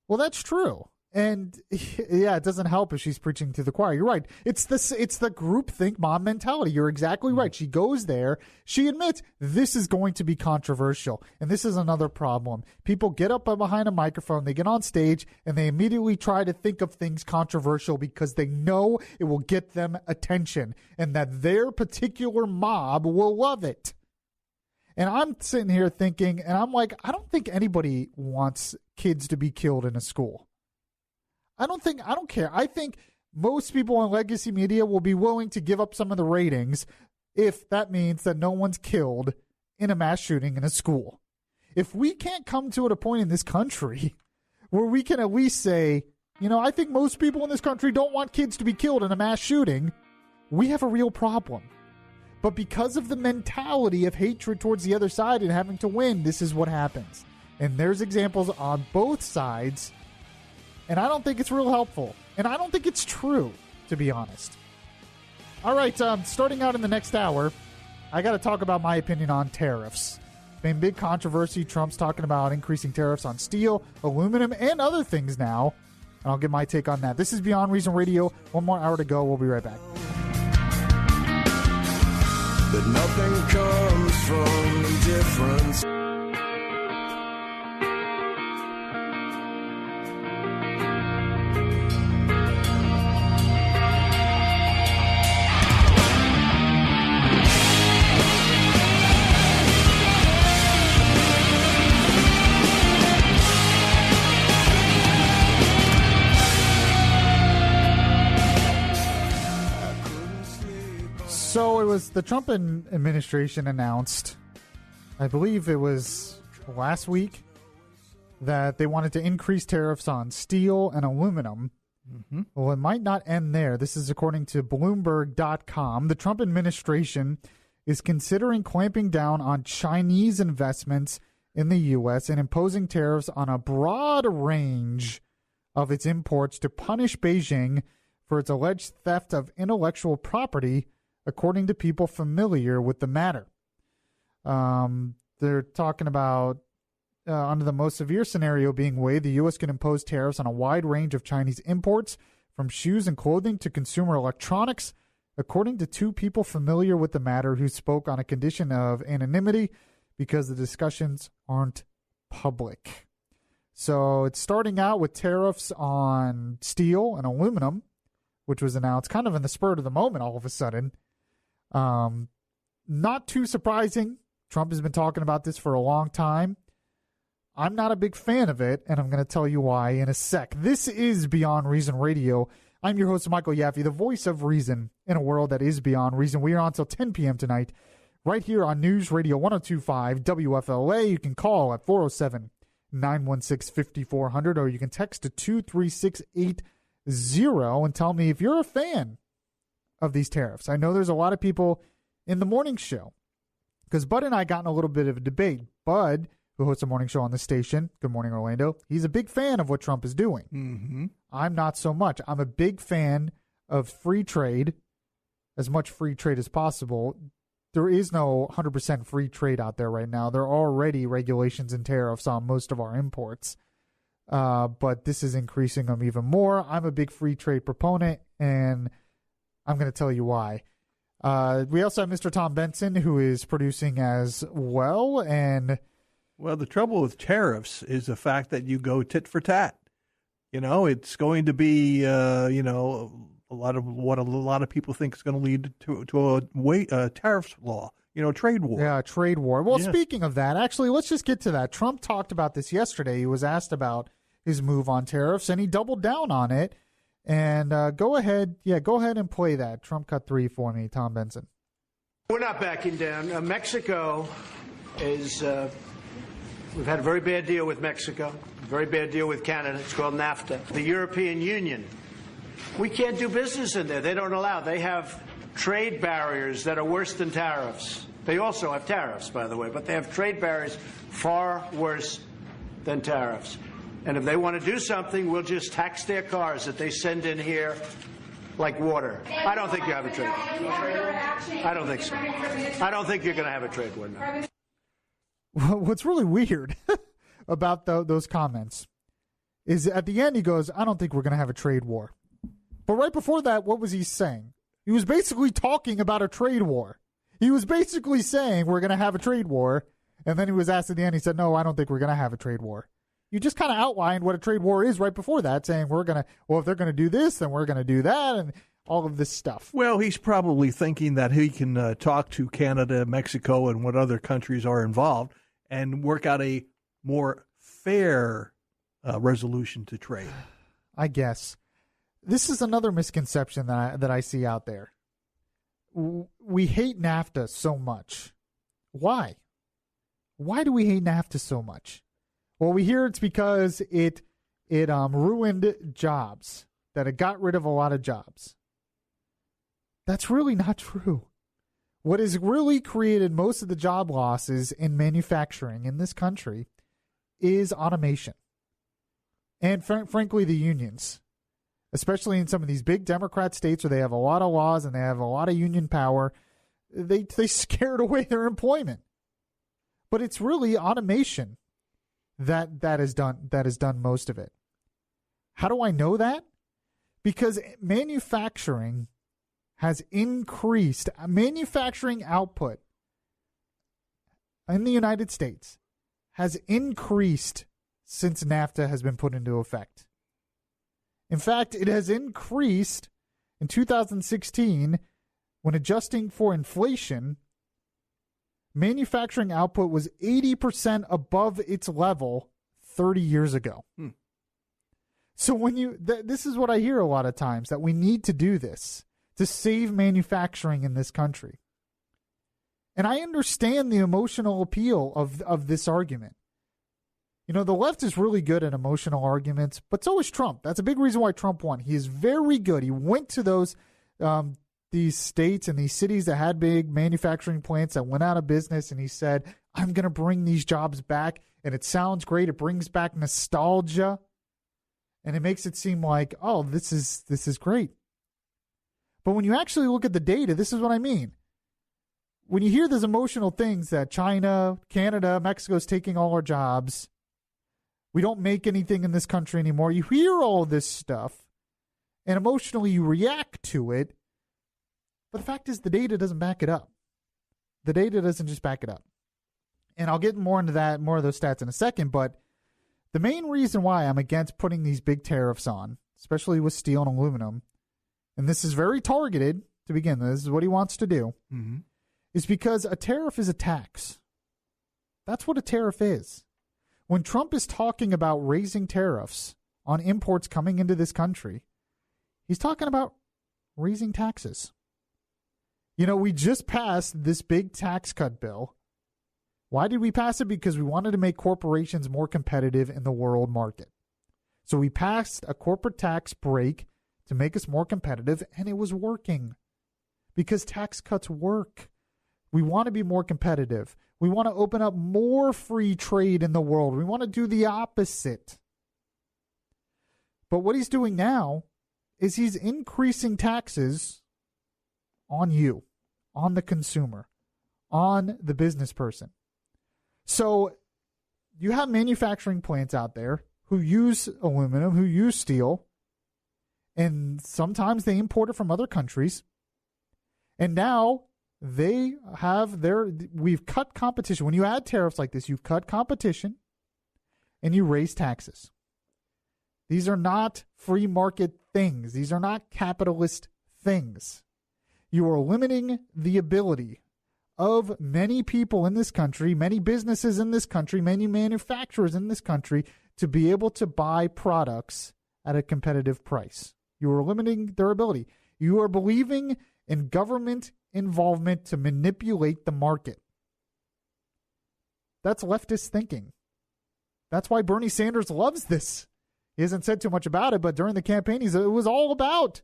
Well, that's true. And yeah, it doesn't help if she's preaching to the choir. You're right. It's the groupthink mom mentality. You're exactly right. She goes there. She admits this is going to be controversial. And this is another problem. People get up behind a microphone, they get on stage, and they immediately try to think of things controversial because they know it will get them attention and that their particular mob will love it. And I'm sitting here thinking, and I'm like, I don't think anybody wants kids to be killed in a school. I don't care. I think most people in legacy media will be willing to give up some of the ratings if that means that no one's killed in a mass shooting in a school. If we can't come to a point in this country where we can at least say, I think most people in this country don't want kids to be killed in a mass shooting, we have a real problem. But because of the mentality of hatred towards the other side and having to win, this is what happens. And there's examples on both sides. And I don't think it's real helpful. And I don't think it's true, to be honest. All right, starting out in the next hour, I got to talk about my opinion on tariffs. Been big controversy. Trump's talking about increasing tariffs on steel, aluminum, and other things now. And I'll give my take on that. This is Beyond Reason Radio. One more hour to go. We'll be right back. That nothing comes from indifference. So it was the Trump administration announced, I believe it was last week, that they wanted to increase tariffs on steel and aluminum. Mm-hmm. Well, it might not end there. This is according to Bloomberg.com. The Trump administration is considering clamping down on Chinese investments in the U.S. and imposing tariffs on a broad range of its imports to punish Beijing for its alleged theft of intellectual property, according to people familiar with the matter. They're talking about, under the most severe scenario being weighed, the U.S. can impose tariffs on a wide range of Chinese imports, from shoes and clothing to consumer electronics, according to two people familiar with the matter who spoke on a condition of anonymity because the discussions aren't public. So it's starting out with tariffs on steel and aluminum, which was announced kind of in the spur of the moment all of a sudden. Not too surprising. Trump has been talking about this for a long time. I'm not a big fan of it, and I'm going to tell you why in a sec. This is Beyond Reason Radio. I'm your host, Michael Yaffee, the voice of reason in a world that is beyond reason. We are on until 10 p.m. tonight, right here on News Radio 102.5 WFLA. You can call at 407-916-5400, or you can text to 23680 and tell me if you're a fan of these tariffs. I know there's a lot of people in the morning show, because Bud and I got in a little bit of a debate. Bud, who hosts a morning show on the station, Good Morning Orlando, he's a big fan of what Trump is doing. Mm-hmm. I'm not so much. I'm a big fan of free trade, as much free trade as possible. There is no 100% free trade out there right now. There are already regulations and tariffs on most of our imports, but this is increasing them even more. I'm a big free trade proponent, and I'm going to tell you why. We also have Mr. Tom Benson, who is producing as well. And well, the trouble with tariffs is the fact that you go tit for tat. It's going to be, a lot of what a lot of people think is going to lead to a tariffs law, trade war. Yeah, trade war. Well, yeah. Speaking of that, actually, let's just get to that. Trump talked about this yesterday. He was asked about his move on tariffs, and he doubled down on it. And go ahead and play that. Trump cut 3 for me, Tom Benson. We're not backing down. Mexico is, we've had a very bad deal with Mexico, a very bad deal with Canada. It's called NAFTA. The European Union, we can't do business in there. They don't allow. They have trade barriers that are worse than tariffs. They also have tariffs, by the way, but they have trade barriers far worse than tariffs. And if they want to do something, we'll just tax their cars that they send in here like water. I don't think you have a trade war. I don't think so. I don't think you're going to have a trade war now. What's really weird about those comments is at the end he goes, I don't think we're going to have a trade war. But right before that, what was he saying? He was basically talking about a trade war. He was basically saying we're going to have a trade war. And then he was asked at the end, he said, no, I don't think we're going to have a trade war. You just kind of outlined what a trade war is right before that, saying if they're going to do this, then we're going to do that, and all of this stuff. Well, he's probably thinking that he can talk to Canada, Mexico, and what other countries are involved and work out a more fair resolution to trade. I guess. This is another misconception that I see out there. We hate NAFTA so much. Why? Why do we hate NAFTA so much? Well, we hear it's because it ruined jobs, that it got rid of a lot of jobs. That's really not true. What has really created most of the job losses in manufacturing in this country is automation. And frankly, the unions, especially in some of these big Democrat states where they have a lot of laws and they have a lot of union power, they scared away their employment. But it's really automation that has done most of it. How do I know that? Because manufacturing has increased. Manufacturing output in the United States has increased since NAFTA has been put into effect. In fact, it has increased in 2016 when adjusting for inflation. Manufacturing output was 80% above its level 30 years ago. So when this is what I hear a lot of times, that we need to do this to save manufacturing in this country. And I understand the emotional appeal of this argument. You know, the left is really good at emotional arguments, but so is Trump. That's a big reason why Trump won. He is very good. He went to these states and these cities that had big manufacturing plants that went out of business, and he said, I'm going to bring these jobs back. And it sounds great. It brings back nostalgia. And it makes it seem like, oh, this is great. But when you actually look at the data, this is what I mean. When you hear those emotional things that China, Canada, Mexico is taking all our jobs, we don't make anything in this country anymore. You hear all this stuff, and emotionally you react to it. But the fact is, the data doesn't back it up. The data doesn't just back it up. And I'll get more into that, more of those stats in a second. But the main reason why I'm against putting these big tariffs on, especially with steel and aluminum, and this is very targeted to begin with, this is what he wants to do, is because a tariff is a tax. That's what a tariff is. When Trump is talking about raising tariffs on imports coming into this country, he's talking about raising taxes. You know, we just passed this big tax cut bill. Why did we pass it? Because we wanted to make corporations more competitive in the world market. So we passed a corporate tax break to make us more competitive, and it was working because tax cuts work. We want to be more competitive. We want to open up more free trade in the world. We want to do the opposite. But what he's doing now is he's increasing taxes on you, on the consumer, on the business person. So you have manufacturing plants out there who use aluminum, who use steel, and sometimes they import it from other countries. And now we've cut competition. When you add tariffs like this, you cut competition and you raise taxes. These are not free market things. These are not capitalist things. You are limiting the ability of many people in this country, many businesses in this country, many manufacturers in this country to be able to buy products at a competitive price. You are limiting their ability. You are believing in government involvement to manipulate the market. That's leftist thinking. That's why Bernie Sanders loves this. He hasn't said too much about it, but during the campaign, it was all about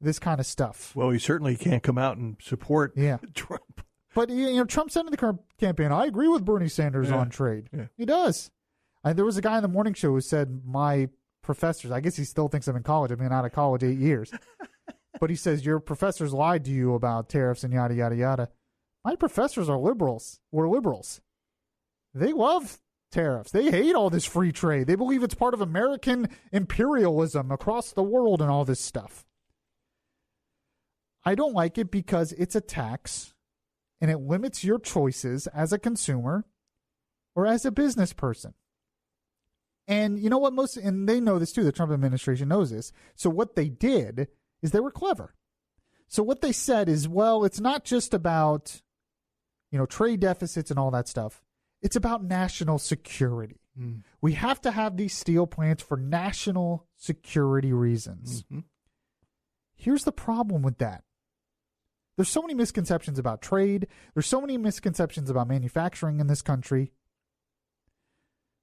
this kind of stuff. Well, he certainly can't come out and support Trump. But Trump said in the current campaign, I agree with Bernie Sanders on trade. Yeah. He does. There was a guy on the morning show who said, my professors, I guess he still thinks I'm in college. I've been out of college 8 years. But he says, your professors lied to you about tariffs and yada, yada, yada. My professors are liberals. We're liberals. They love tariffs. They hate all this free trade. They believe it's part of American imperialism across the world and all this stuff. I don't like it because it's a tax and it limits your choices as a consumer or as a business person. And you know what? And they know this too. The Trump administration knows this. So what they did is they were clever. So what they said is, well, it's not just about, trade deficits and all that stuff. It's about national security. We have to have these steel plants for national security reasons. Mm-hmm. Here's the problem with that. There's so many misconceptions about trade. There's so many misconceptions about manufacturing in this country.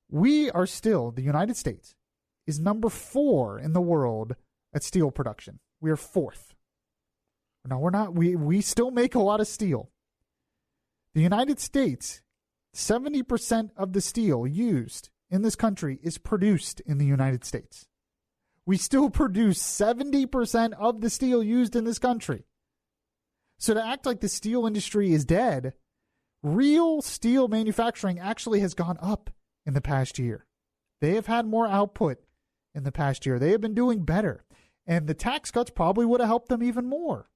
We are still, the United States is number 4 in the world at steel production. We are 4th. No, we're not. We still make a lot of steel. The United States, 70% of the steel used in this country is produced in the United States. We still produce 70% of the steel used in this country. So to act like the steel industry is dead, real steel manufacturing actually has gone up in the past year. They have had more output in the past year. They have been doing better. And the tax cuts probably would have helped them even more.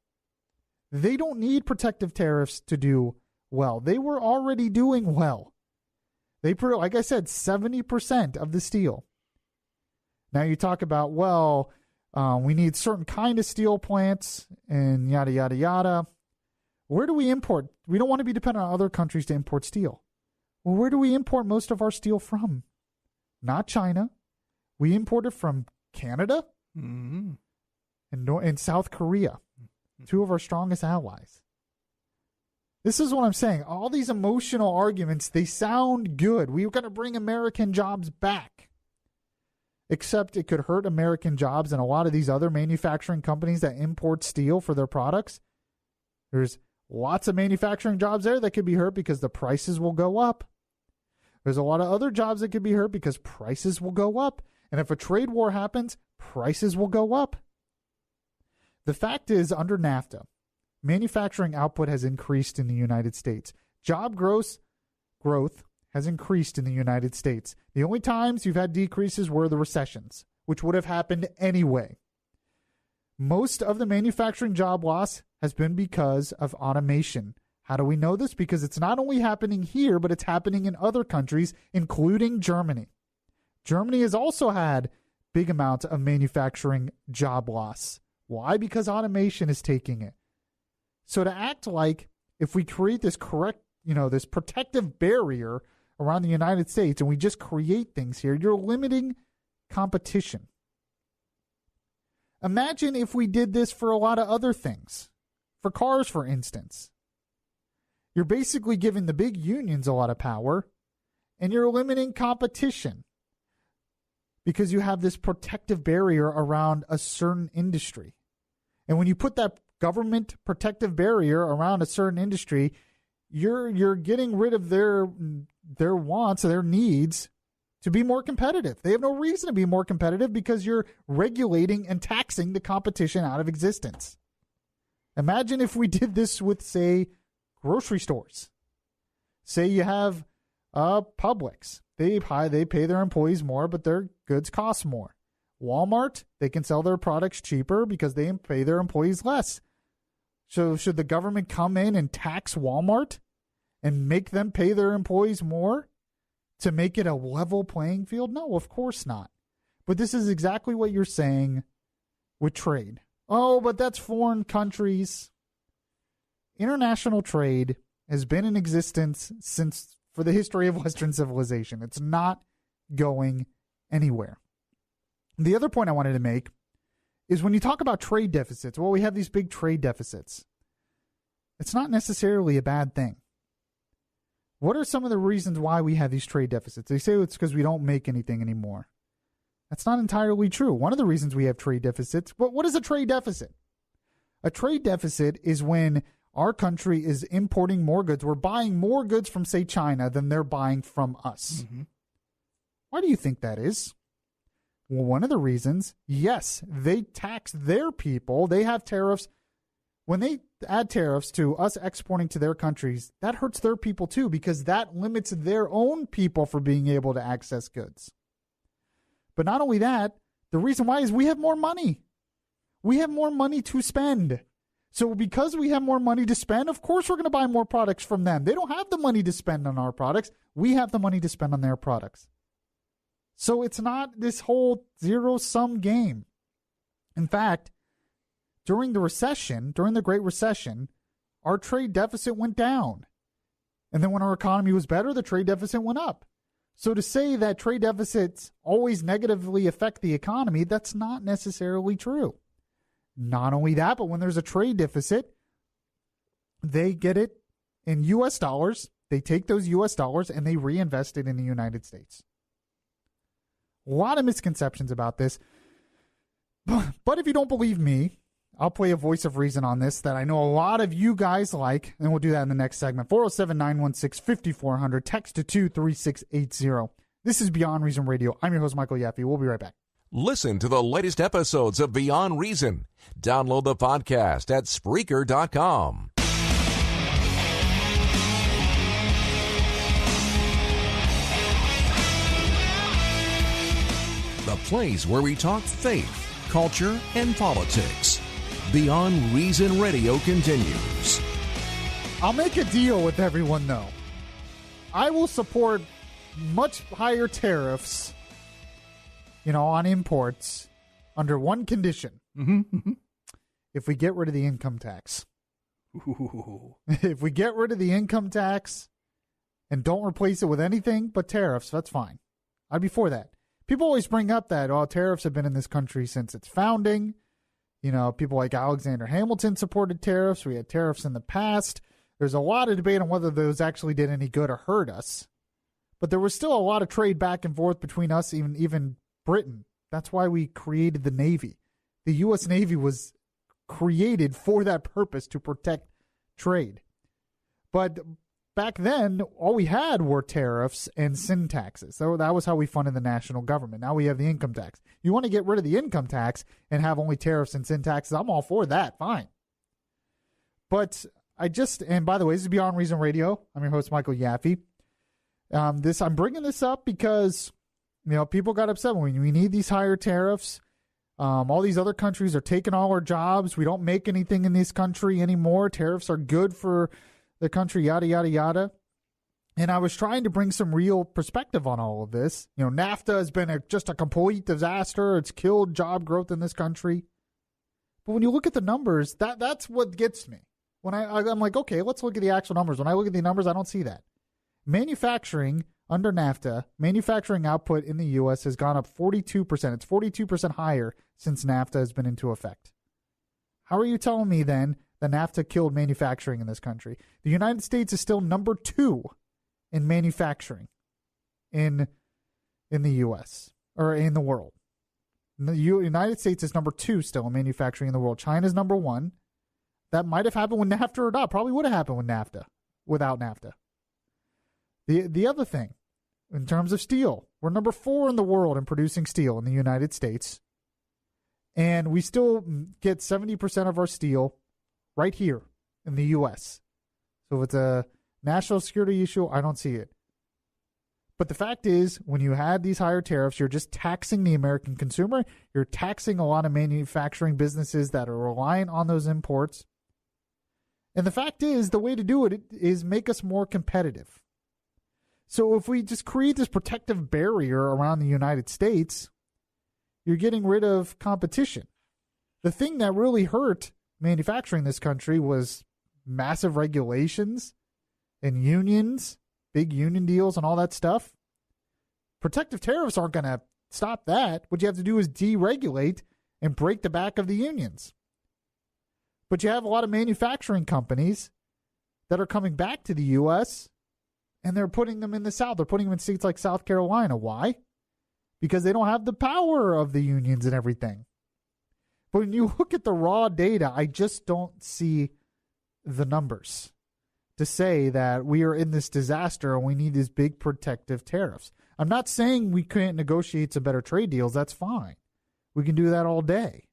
They don't need protective tariffs to do well. They were already doing well. They, like I said, 70% of the steel. Now you talk about, we need certain kind of steel plants and yada, yada, yada. Where do we import? We don't want to be dependent on other countries to import steel. Well, where do we import most of our steel from? Not China. We import it from Canada and South Korea, 2 of our strongest allies. This is what I'm saying. All these emotional arguments, they sound good. We're going to bring American jobs back. Except it could hurt American jobs and a lot of these other manufacturing companies that import steel for their products. There's lots of manufacturing jobs there that could be hurt because the prices will go up. There's a lot of other jobs that could be hurt because prices will go up. And if a trade war happens, prices will go up. The fact is, under NAFTA, manufacturing output has increased in the United States. Job growth has increased in the United States. The only times you've had decreases were the recessions, which would have happened anyway. Most of the manufacturing job loss has been because of automation. How do we know this? Because it's not only happening here, but it's happening in other countries, including Germany. Germany has also had big amounts of manufacturing job loss. Why? Because automation is taking it. So to act like if we create this this protective barrier around the United States and we just create things here, you're limiting competition. Imagine if we did this for a lot of other things. For cars, for instance. You're basically giving the big unions a lot of power and you're limiting competition because you have this protective barrier around a certain industry. And when you put that government protective barrier around a certain industry, you're getting rid of their wants, their needs to be more competitive. They have no reason to be more competitive because you're regulating and taxing the competition out of existence. Imagine if we did this with, say, grocery stores. Say you have Publix. They pay their employees more, but their goods cost more. Walmart, they can sell their products cheaper because they pay their employees less. So should the government come in and tax Walmart and make them pay their employees more to make it a level playing field? No, of course not. But this is exactly what you're saying with trade. Oh, but that's foreign countries. International trade has been in existence for the history of Western civilization. It's not going anywhere. The other point I wanted to make is when you talk about trade deficits, we have these big trade deficits. It's not necessarily a bad thing. What are some of the reasons why we have these trade deficits? They say it's because we don't make anything anymore. That's not entirely true. One of the reasons we have trade deficits, but what is a trade deficit? A trade deficit is when our country is importing more goods. We're buying more goods from, say, China than they're buying from us. Mm-hmm. Why do you think that is? Well, one of the reasons, yes, they tax their people. They have tariffs when they add tariffs to us exporting to their countries, that hurts their people too, because that limits their own people from being able to access goods. But not only that, the reason why is we have more money. We have more money to spend. So because we have more money to spend, of course we're going to buy more products from them. They don't have the money to spend on our products. We have the money to spend on their products. So it's not this whole zero-sum game. In fact, during the Great Recession, our trade deficit went down. And then when our economy was better, the trade deficit went up. So to say that trade deficits always negatively affect the economy, that's not necessarily true. Not only that, but when there's a trade deficit, they get it in U.S. dollars. They take those U.S. dollars and they reinvest it in the United States. A lot of misconceptions about this. But if you don't believe me, I'll play a voice of reason on this that I know a lot of you guys like, and we'll do that in the next segment. 407-916-5400, text to 23680. This is Beyond Reason Radio. I'm your host, Michael Yaffee. We'll be right back. Listen to the latest episodes of Beyond Reason. Download the podcast at Spreaker.com. The place where we talk faith, culture, and politics. Beyond Reason Radio continues. I'll make a deal with everyone, though. I will support much higher tariffs, on imports under one condition. If we get rid of the income tax. If we get rid of the income tax and don't replace it with anything but tariffs, that's fine. I'd be for that. People always bring up that, tariffs have been in this country since its founding. People like Alexander Hamilton supported tariffs. We had tariffs in the past. There's a lot of debate on whether those actually did any good or hurt us. But there was still a lot of trade back and forth between us, even Britain. That's why we created the Navy. The U.S. Navy was created for that purpose, to protect trade. But back then, all we had were tariffs and sin taxes. So that was how we funded the national government. Now we have the income tax. You want to get rid of the income tax and have only tariffs and sin taxes, I'm all for that. Fine. But and by the way, this is Beyond Reason Radio. I'm your host, Michael Yaffee. I'm bringing this up because, people got upset when we need these higher tariffs. All these other countries are taking all our jobs. We don't make anything in this country anymore. Tariffs are good for the country, yada, yada, yada. And I was trying to bring some real perspective on all of this. NAFTA has been just a complete disaster. It's killed job growth in this country. But when you look at the numbers, that's what gets me. When I'm like, okay, let's look at the actual numbers. When I look at the numbers, I don't see that. Manufacturing under NAFTA, manufacturing output in the U.S. has gone up 42%. It's 42% higher since NAFTA has been into effect. How are you telling me then that NAFTA killed manufacturing in this country? The United States is still number 2 in manufacturing in the U.S. or in the world. The United States is number 2 still in manufacturing in the world. China's number 1. That might have happened with NAFTA or not. Probably would have happened with NAFTA, without NAFTA. The other thing, in terms of steel, we're number 4 in the world in producing steel in the United States. And we still get 70% of our steel right here in the U.S. So if it's a national security issue, I don't see it. But the fact is, when you had these higher tariffs, you're just taxing the American consumer. You're taxing a lot of manufacturing businesses that are reliant on those imports. And the fact is, the way to do it is make us more competitive. So if we just create this protective barrier around the United States, you're getting rid of competition. The thing that really hurt manufacturing in this country was massive regulations and unions, big union deals and all that stuff. Protective tariffs aren't going to stop that. What you have to do is deregulate and break the back of the unions. But you have a lot of manufacturing companies that are coming back to the U.S., and they're putting them in the South. They're putting them in states like South Carolina. Why? Because they don't have the power of the unions and everything. But when you look at the raw data, I just don't see the numbers to say that we are in this disaster and we need these big protective tariffs. I'm not saying we can't negotiate some better trade deals. That's fine. We can do that all day.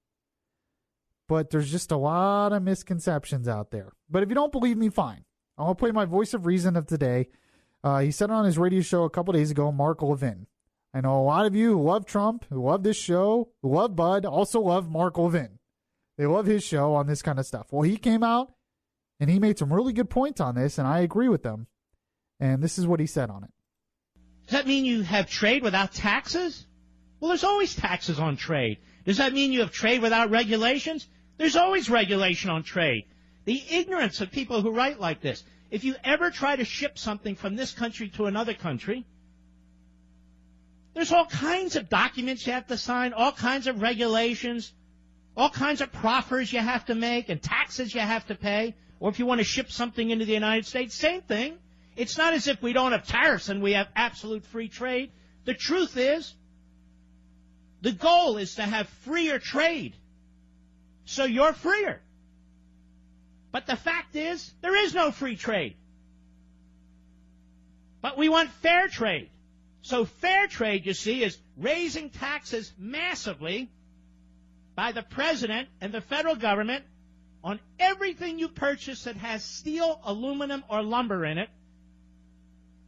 but there's just a lot of misconceptions out there. But if you don't believe me, fine. I'll play my voice of reason of today. He said it on his radio show a couple days ago, Mark Levin. I know a lot of you who love Trump, who love this show, who love Bud, also love Mark Levin. They love his show on this kind of stuff. Well, he came out and he made some really good points on this, and I agree with them. And this is what he said on it. Does that mean you have trade without taxes? Well, there's always taxes on trade. Does that mean you have trade without regulations? There's always regulation on trade. The ignorance of people who write like this. If you ever try to ship something from this country to another country, there's all kinds of documents you have to sign, all kinds of regulations, all kinds of proffers you have to make, and taxes you have to pay. Or if you want to ship something into the United States, same thing. It's not as if we don't have tariffs and we have absolute free trade. The truth is, the goal is to have freer trade, so you're freer. But the fact is, there is no free trade. But we want fair trade. So fair trade, you see, is raising taxes massively by the president and the federal government on everything you purchase that has steel, aluminum, or lumber in it.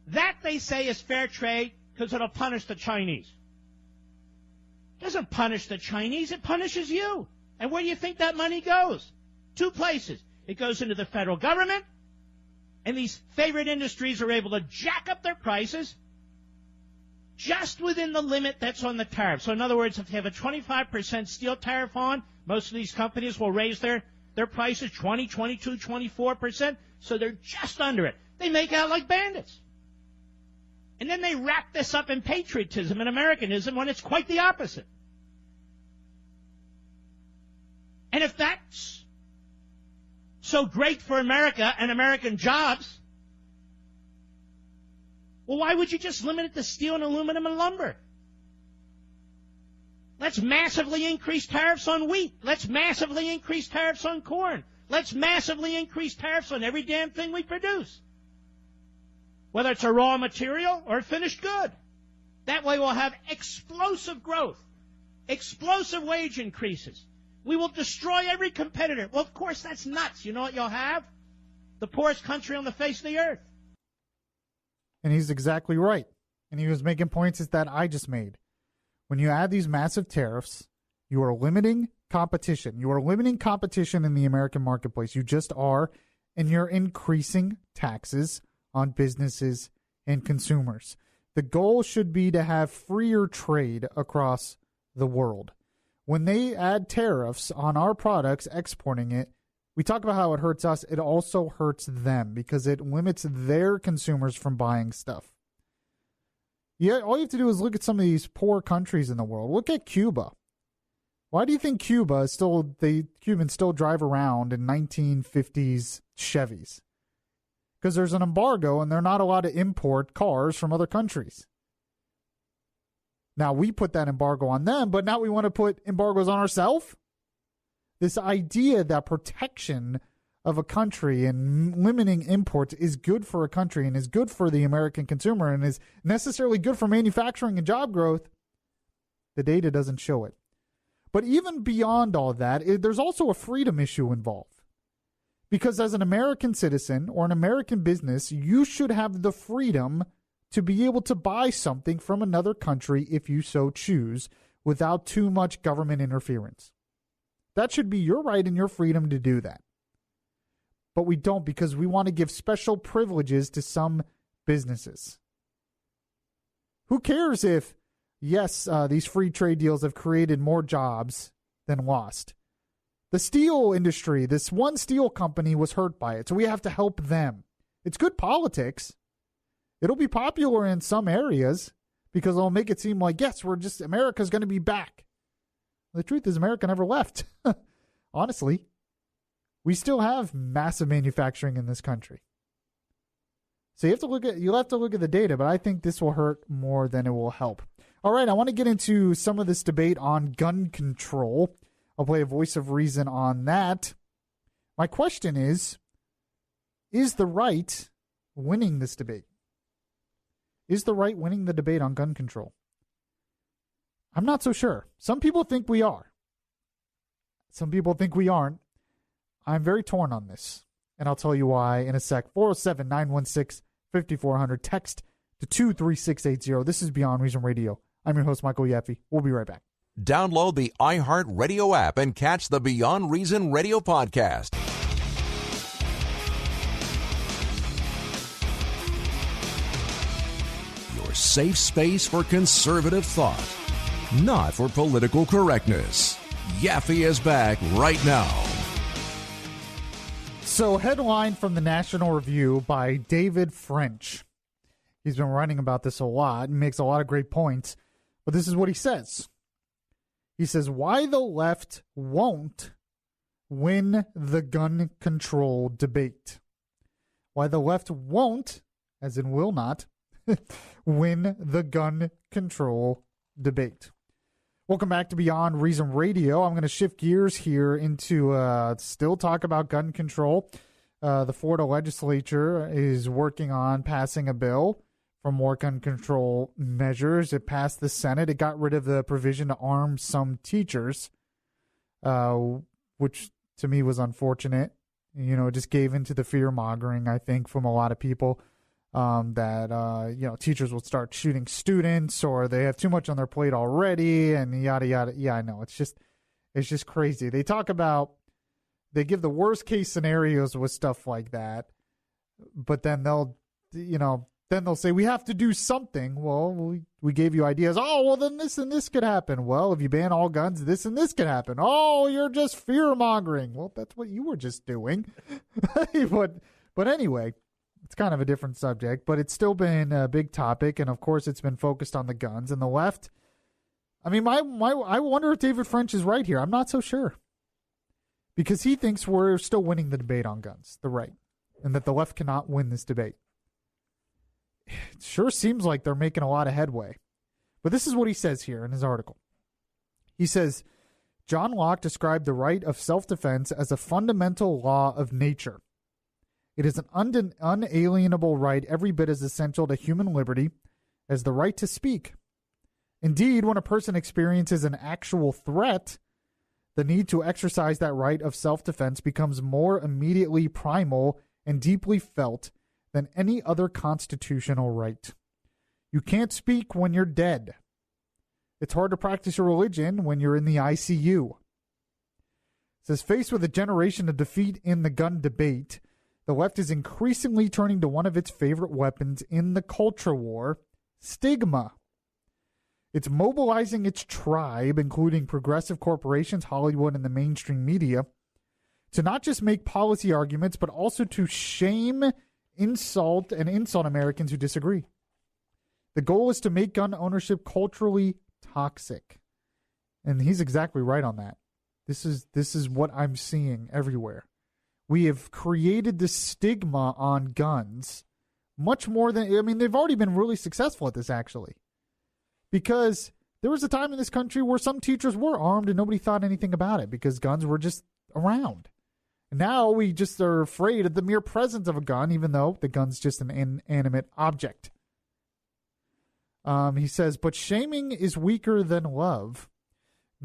That, they say, is fair trade because it'll punish the Chinese. It doesn't punish the Chinese, it punishes you. And where do you think that money goes? Two places. It goes into the federal government, and these favorite industries are able to jack up their prices just within the limit that's on the tariff. So in other words, if you have a 25% steel tariff on, most of these companies will raise their prices 20, 22, 24%, so they're just under it. They make out like bandits. And then they wrap this up in patriotism and Americanism when it's quite the opposite. And if that's so great for America and American jobs, well, why would you just limit it to steel and aluminum and lumber? Let's massively increase tariffs on wheat. Let's massively increase tariffs on corn. Let's massively increase tariffs on every damn thing we produce, whether it's a raw material or a finished good. That way we'll have explosive growth, explosive wage increases. We will destroy every competitor. Well, of course, that's nuts. You know what you'll have? The poorest country on the face of the earth. And he's exactly right. And he was making points that I just made. When you add these massive tariffs, you are limiting competition. You are limiting competition in the American marketplace. You just are. And you're increasing taxes on businesses and consumers. The goal should be to have freer trade across the world. When they add tariffs on our products, exporting it, we talk about how it hurts us. It also hurts them because it limits their consumers from buying stuff. Yeah, all you have to do is look at some of these poor countries in the world. Look at Cuba. Why do you think Cubans still drive around in 1950s Chevys? Because there's an embargo and they're not allowed to import cars from other countries. Now, we put that embargo on them, but now we want to put embargoes on ourselves? This idea that protection of a country and limiting imports is good for a country and is good for the American consumer and is necessarily good for manufacturing and job growth, the data doesn't show it. But even beyond all that, there's also a freedom issue involved. Because as an American citizen or an American business, you should have the freedom to be able to buy something from another country if you so choose without too much government interference. That should be your right and your freedom to do that. But we don't because we want to give special privileges to some businesses. Who cares if, yes, these free trade deals have created more jobs than lost? The steel industry, this one steel company was hurt by it, so we have to help them. It's good politics. It'll be popular in some areas because it'll make it seem like, yes, America's going to be back. The truth is America never left. Honestly, we still have massive manufacturing in this country. So you have to look at the data, but I think this will hurt more than it will help. All right, I want to get into some of this debate on gun control. I'll play a voice of reason on that. My question is the right winning this debate? Is the right winning the debate on gun control? I'm not so sure. Some people think we are. Some people think we aren't. I'm very torn on this, and I'll tell you why in a sec. 407-916-5400. Text to 23680. This is Beyond Reason Radio. I'm your host, Michael Yaffee. We'll be right back. Download the iHeart Radio app and catch the Beyond Reason Radio podcast. Your safe space for conservative thought, not for political correctness. Yaffee is back right now. So, headline from the National Review by David French. He's been writing about this a lot and makes a lot of great points. But this is what he says. He says, why the left won't win the gun control debate. Why the left won't, as in will not, win the gun control debate. Welcome back to Beyond Reason Radio. I'm going to shift gears here into still talk about gun control. The Florida legislature is working on passing a bill for more gun control measures. It passed the Senate. It got rid of the provision to arm some teachers, which to me was unfortunate. You know, it just gave into the fear-mongering, I think, from a lot of people. That teachers will start shooting students, or they have too much on their plate already, and yada yada. Yeah, I know, it's just crazy. They give the worst case scenarios with stuff like that, but then they'll say we have to do something. Well, we gave you ideas. Oh, well, then this and this could happen. Well, if you ban all guns, this and this could happen. Oh, you're just fear mongering. Well, that's what you were just doing. but anyway. It's kind of a different subject, but it's still been a big topic, and of course it's been focused on the guns. And the left, I mean, I wonder if David French is right here. I'm not so sure. Because he thinks we're still winning the debate on guns, the right, and that the left cannot win this debate. It sure seems like they're making a lot of headway. But this is what he says here in his article. He says, John Locke described the right of self-defense as a fundamental law of nature. It is an unalienable right every bit as essential to human liberty as the right to speak. Indeed, when a person experiences an actual threat, the need to exercise that right of self-defense becomes more immediately primal and deeply felt than any other constitutional right. You can't speak when you're dead. It's hard to practice your religion when you're in the ICU. It says, faced with a generation of defeat in the gun debate, the left is increasingly turning to one of its favorite weapons in the culture war, stigma. It's mobilizing its tribe, including progressive corporations, Hollywood, and the mainstream media, to not just make policy arguments, but also to shame, insult Americans who disagree. The goal is to make gun ownership culturally toxic. And he's exactly right on that. This is what I'm seeing everywhere. We have created this stigma on guns much more than, I mean, they've already been really successful at this, actually. Because there was a time in this country where some teachers were armed and nobody thought anything about it because guns were just around. And now we just are afraid of the mere presence of a gun, even though the gun's just an inanimate object. He says, but shaming is weaker than love.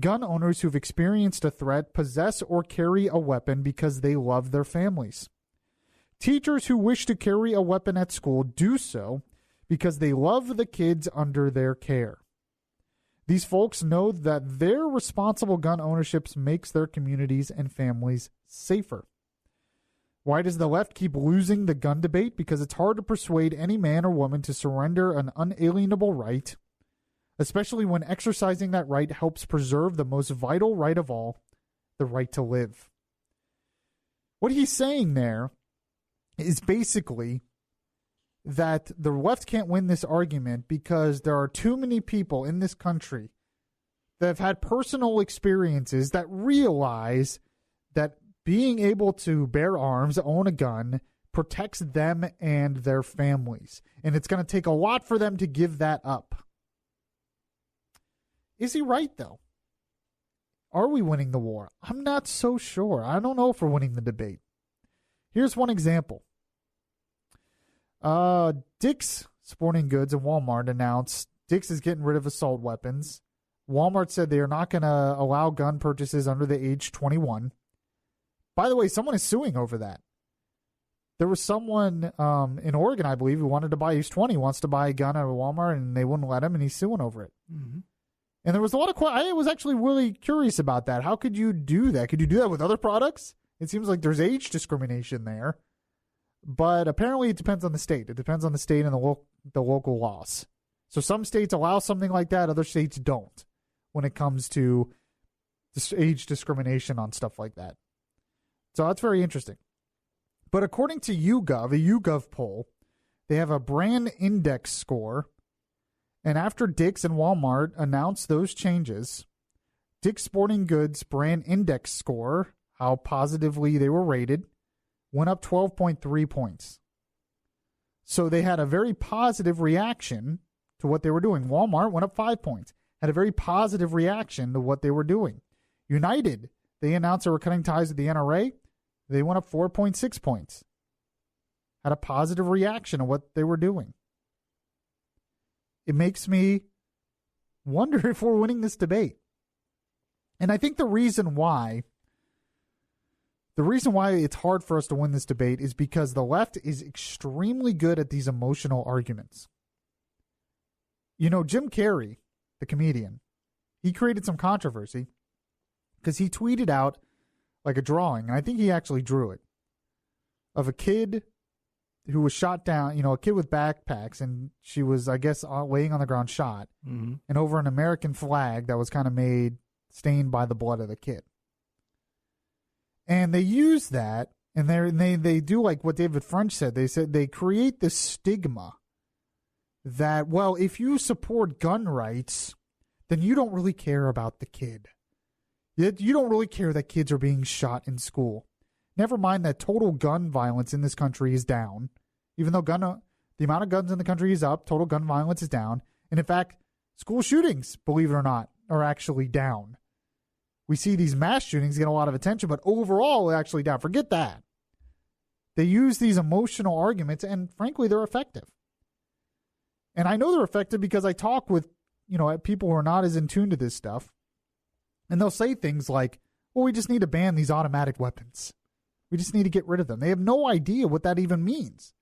Gun owners who've experienced a threat possess or carry a weapon because they love their families. Teachers who wish to carry a weapon at school do so because they love the kids under their care. These folks know that their responsible gun ownership makes their communities and families safer. Why does the left keep losing the gun debate? Because it's hard to persuade any man or woman to surrender an unalienable right, especially when exercising that right helps preserve the most vital right of all, the right to live. What he's saying there is basically that the left can't win this argument because there are too many people in this country that have had personal experiences that realize that being able to bear arms, own a gun, protects them and their families. And it's going to take a lot for them to give that up. Is he right, though? Are we winning the war? I'm not so sure. I don't know if we're winning the debate. Here's one example. Dick's Sporting Goods and Walmart announced Dick's is getting rid of assault weapons. Walmart said they are not going to allow gun purchases under the age 21. By the way, someone is suing over that. There was someone in Oregon, I believe, who wanted to buy, he's 20, wants to buy a gun at a Walmart, and they wouldn't let him, and he's suing over it. Mm-hmm. And there was a lot of I was actually really curious about that. How could you do that? Could you do that with other products? It seems like there's age discrimination there. But apparently it depends on the state. It depends on the state and the local laws. So some states allow something like that. Other states don't when it comes to age discrimination on stuff like that. So that's very interesting. But according to YouGov, a YouGov poll, they have a brand index score. And after Dick's and Walmart announced those changes, Dick's Sporting Goods brand index score, how positively they were rated, went up 12.3 points. So they had a very positive reaction to what they were doing. Walmart went up 5 points, had a very positive reaction to what they were doing. United, they announced they were cutting ties with the NRA. They went up 4.6 points. Had a positive reaction to what they were doing. It makes me wonder if we're winning this debate. And I think the reason why it's hard for us to win this debate is because the left is extremely good at these emotional arguments. You know, Jim Carrey, the comedian, he created some controversy because he tweeted out like a drawing, and I think he actually drew it, of a kid who was shot down, you know, a kid with backpacks, and she was, I guess, laying on the ground shot, and over an American flag that was kind of stained by the blood of the kid. And they use that, and they do like what David French said. They said they create this stigma that, well, if you support gun rights, then you don't really care about the kid. You don't really care that kids are being shot in school. Never mind that total gun violence in this country is down. Even though the amount of guns in the country is up, total gun violence is down. And in fact, school shootings, believe it or not, are actually down. We see these mass shootings get a lot of attention, but overall, they're actually down. Forget that. They use these emotional arguments, and frankly, they're effective. And I know they're effective because I talk with, people who are not as in tune to this stuff. And they'll say things like, well, we just need to ban these automatic weapons. We just need to get rid of them. They have no idea what that even means.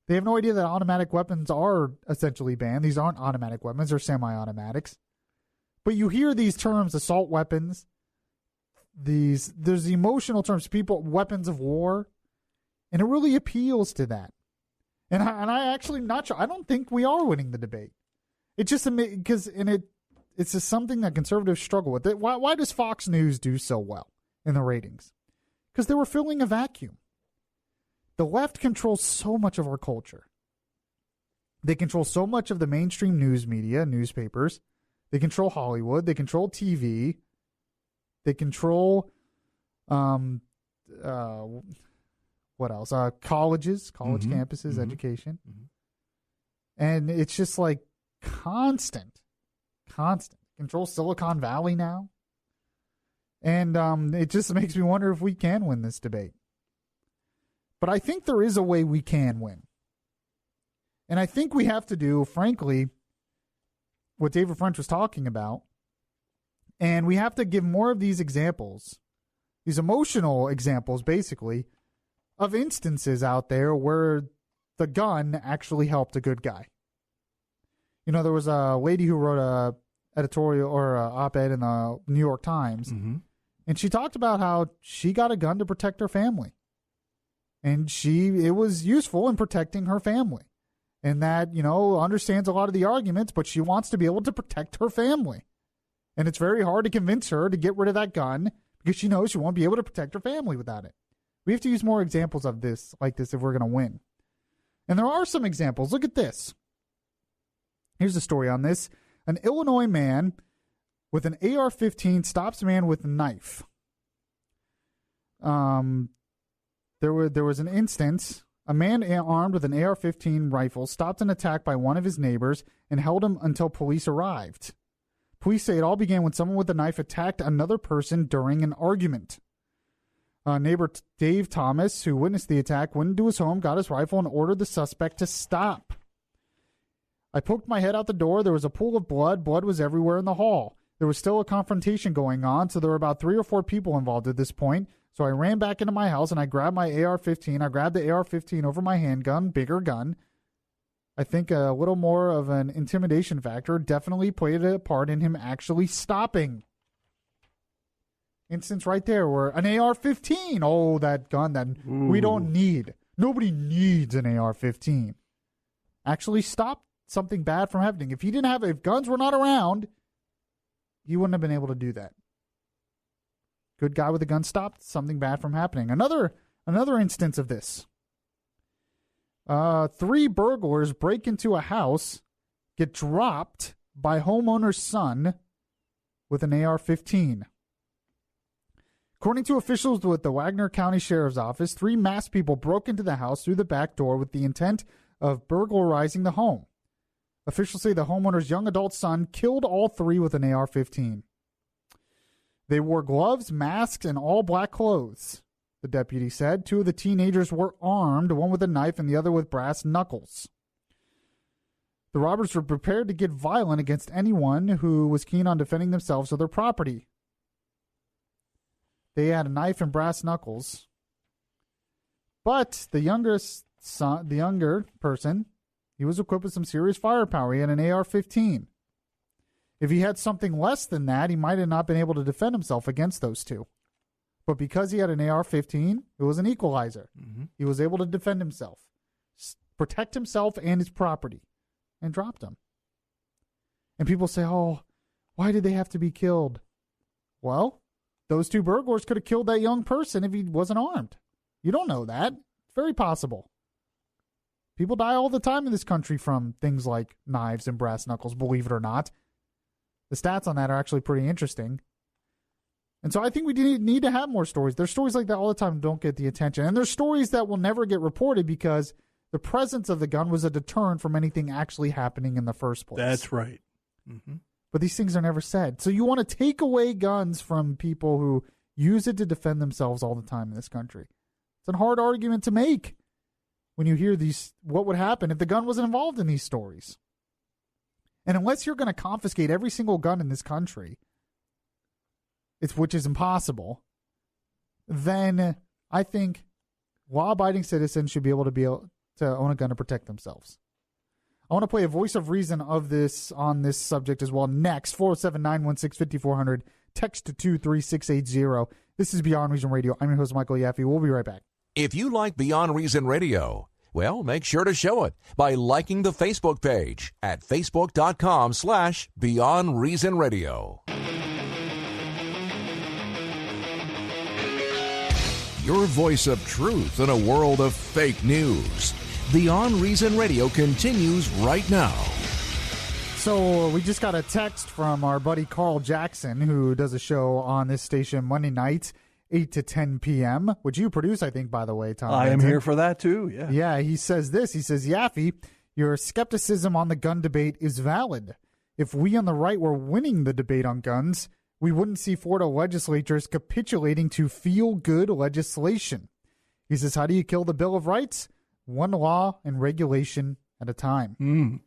They have no idea that automatic weapons are essentially banned. These aren't automatic weapons. They're semi-automatics. But you hear these terms, assault weapons, there's the emotional terms, weapons of war, and it really appeals to that. And I actually not sure. I don't think we are winning the debate. It's just because it's just something that conservatives struggle with. Why does Fox News do so well in the ratings? Because they were filling a vacuum. The left controls so much of our culture. They control so much of the mainstream news media, newspapers. They control Hollywood. They control TV. They control, what else? Colleges, college campuses, education. And it's just like constant. Control Silicon Valley now. And it just makes me wonder if we can win this debate. But I think there is a way we can win. And I think we have to do, frankly, what David French was talking about. And we have to give more of these examples, these emotional examples, basically, of instances out there where the gun actually helped a good guy. You know, there was a lady who wrote a editorial or a op-ed in the New York Times, and she talked about how she got a gun to protect her family. And it was useful in protecting her family. And that, understands a lot of the arguments, but she wants to be able to protect her family. And it's very hard to convince her to get rid of that gun because she knows she won't be able to protect her family without it. We have to use more examples of this, like this, if we're going to win. And there are some examples. Look at this. Here's the story on this. An Illinois man with an AR-15 stops a man with a knife. There was an instance. A man armed with an AR-15 rifle stopped an attack by one of his neighbors and held him until police arrived. Police say it all began when someone with a knife attacked another person during an argument. Neighbor Dave Thomas, who witnessed the attack, went into his home, got his rifle, and ordered the suspect to stop. I poked my head out the door. There was a pool of blood. Blood was everywhere in the hall. There was still a confrontation going on, so there were about 3 or 4 people involved at this point. So I ran back into my house and I grabbed my AR-15. I grabbed the AR-15 over my handgun, bigger gun. I think a little more of an intimidation factor definitely played a part in him actually stopping. Instance right there where an AR-15, oh, that gun that we don't need. Nobody needs an AR-15. Actually stopped something bad from happening. If guns were not around, he wouldn't have been able to do that. Good guy with a gun stopped something bad from happening. Another instance of this. 3 burglars break into a house, get dropped by homeowner's son with an AR-15. According to officials with the Wagner County Sheriff's Office, 3 masked people broke into the house through the back door with the intent of burglarizing the home. Officials say the homeowner's young adult son killed all 3 with an AR-15. They wore gloves, masks, and all black clothes, the deputy said. 2 of the teenagers were armed, one with a knife and the other with brass knuckles. The robbers were prepared to get violent against anyone who was keen on defending themselves or their property. They had a knife and brass knuckles. But the younger person, he was equipped with some serious firepower. He had an AR-15. If he had something less than that, he might have not been able to defend himself against those 2. But because he had an AR-15, it was an equalizer. Mm-hmm. He was able to defend himself, protect himself and his property, and dropped them. And people say, oh, why did they have to be killed? Well, those 2 burglars could have killed that young person if he wasn't armed. You don't know that. It's very possible. People die all the time in this country from things like knives and brass knuckles, believe it or not. The stats on that are actually pretty interesting. And so I think we need to have more stories. There's stories like that all the time that don't get the attention. And there's stories that will never get reported because the presence of the gun was a deterrent from anything actually happening in the first place. That's right. Mm-hmm. But these things are never said. So you want to take away guns from people who use it to defend themselves all the time in this country. It's a hard argument to make when you hear these, what would happen if the gun wasn't involved in these stories. And unless you're going to confiscate every single gun in this country, which is impossible, then I think law-abiding citizens should be able to own a gun to protect themselves. I want to play a voice of reason of this on this subject as well next. 407-916-5400. Text to 23680. This is Beyond Reason Radio. I'm your host, Michael Yaffee. We'll be right back. If you like Beyond Reason Radio, well, make sure to show it by liking the Facebook page at facebook.com/Beyond Reason Radio. Your voice of truth in a world of fake news. Beyond Reason Radio continues right now. So we just got a text from our buddy Carl Jackson, who does a show on this station Monday nights, 8 to 10 p.m., which you produce, I think, by the way, Tom. I am here for that, too, yeah. Yeah, he says this. He says, Yaffee, your skepticism on the gun debate is valid. If we on the right were winning the debate on guns, we wouldn't see Florida legislatures capitulating to feel-good legislation. He says, how do you kill the Bill of Rights? One law and regulation at a time.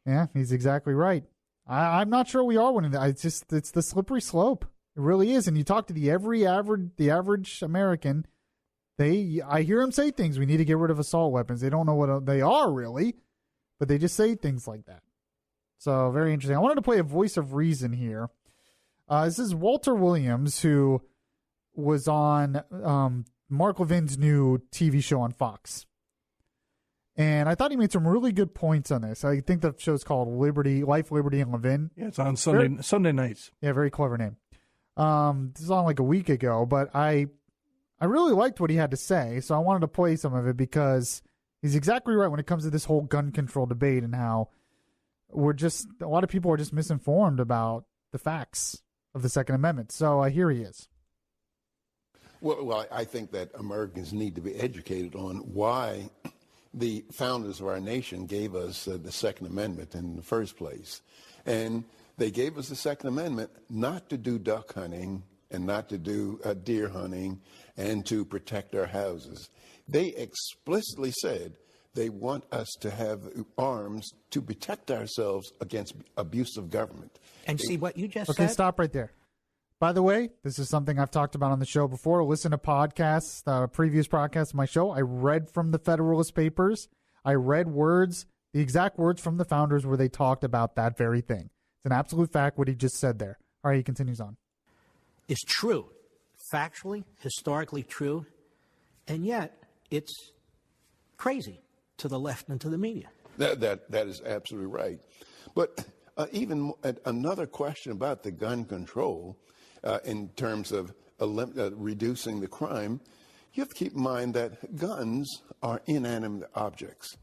Yeah, he's exactly right. I'm not sure we are winning that. It's the slippery slope. It really is. And you talk to the average American, I hear them say things. We need to get rid of assault weapons. They don't know what they are really, but they just say things like that. So very interesting. I wanted to play a voice of reason here. This is Walter Williams, who was on Mark Levin's new TV show on Fox. And I thought he made some really good points on this. I think the show's called Life, Liberty, and Levin. Yeah, it's on Sunday nights. Yeah, very clever name. This is on like a week ago, but I really liked what he had to say, so I wanted to play some of it because he's exactly right when it comes to this whole gun control debate and how a lot of people are just misinformed about the facts of the Second Amendment. So here he is. Well, I think that Americans need to be educated on why the founders of our nation gave us the Second Amendment in the first place. And they gave us the Second Amendment not to do duck hunting and not to do deer hunting and to protect our houses. They explicitly said They want us to have arms to protect ourselves against abuse of government. And see what you just said? Okay, stop right there. By the way, this is something I've talked about on the show before. Listen to podcasts, previous podcasts of my show. I read from the Federalist Papers. I read words, the exact words from the founders where they talked about that very thing. It's an absolute fact what he just said there. All right, he continues on. Is true, factually, historically true, and yet it's crazy to the left and to the media. That is absolutely right. But even another question about the gun control in terms of reducing the crime, you have to keep in mind that guns are inanimate objects.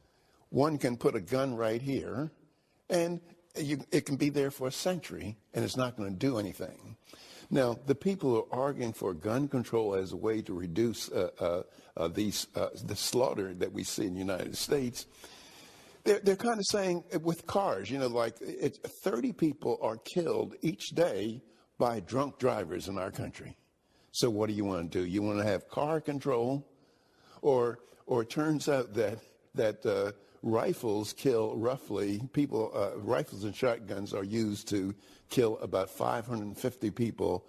One can put a gun right here, and it can be there for a century, and it's not going to do anything. Now, the people who are arguing for gun control as a way to reduce the slaughter that we see in the United States, they're kind of saying with cars, 30 people are killed each day by drunk drivers in our country. So what do you want to do? You want to have car control, or it turns out that rifles kill roughly rifles and shotguns are used to kill about 550 people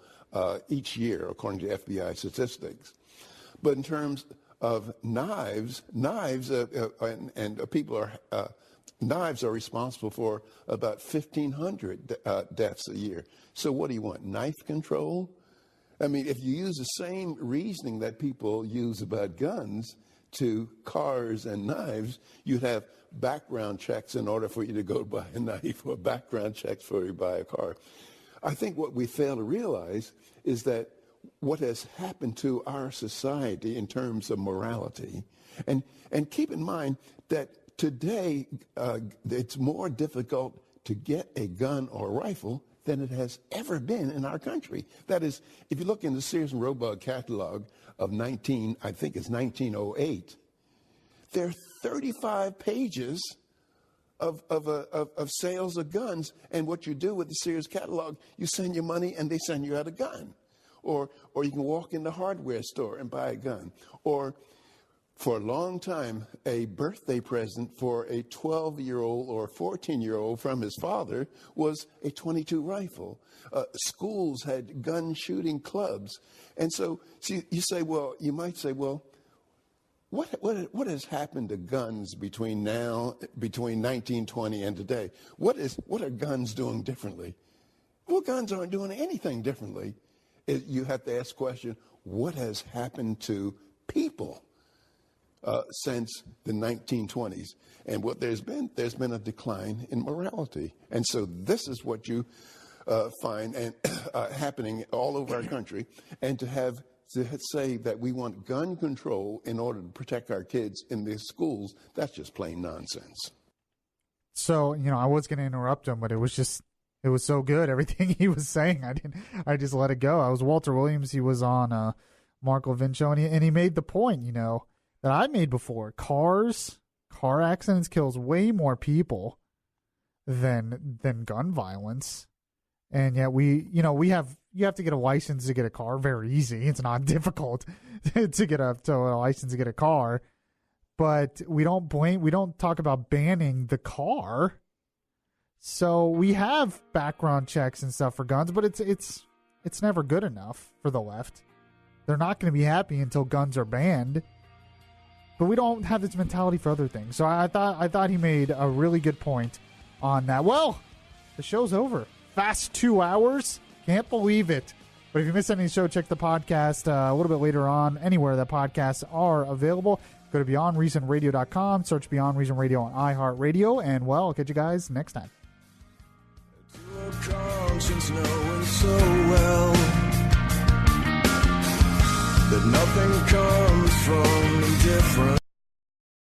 each year, according to FBI statistics. But in terms of knives are responsible for about 1,500 deaths a year. So what do you want? Knife control? I mean, if you use the same reasoning that people use about guns to cars and knives, you'd have background checks in order for you to go buy a knife, or background checks for you to buy a car. I think what we fail to realize is that what has happened to our society in terms of morality, and keep in mind that today it's more difficult to get a gun or a rifle than it has ever been in our country. That is, if you look in the Sears and Roebuck catalog of 1908, there are 35 pages of sales of guns. And what you do with the Sears catalog, you send your money and they send you out a gun. Or you can walk in the hardware store and buy a gun. Or for a long time, a birthday present for a 12-year-old or 14-year-old from his father was a .22 rifle. Schools had gun shooting clubs. And so you might say, what has happened to guns between 1920 and today? What are guns doing differently? Well, guns aren't doing anything differently. You have to ask the question, what has happened to people since the 1920s? And what there's been a decline in morality. And so this is what you find happening all over our country. And to say that we want gun control in order to protect our kids in the schools, that's just plain nonsense. So, I was going to interrupt him, but it was so good, everything he was saying. I just let it go. I was Walter Williams. He was on Mark Levin show, and he made the point, that I made before. Car accidents kills way more people than gun violence. And yet you have to get a license to get a car. Very easy. It's not difficult to get a license to get a car. But we don't talk about banning the car. So we have background checks and stuff for guns, but it's never good enough for the left. They're not going to be happy until guns are banned. But we don't have this mentality for other things. So I thought he made a really good point on that. Well, the show's over. Fast 2 hours. Can't believe it. But if you missed any of the show, check the podcast a little bit later on, anywhere that podcasts are available. Go to BeyondReasonRadio.com, search Beyond Reason Radio on iHeartRadio, and, well, I'll catch you guys next time. To a conscience knowing so well that nothing comes from indifference.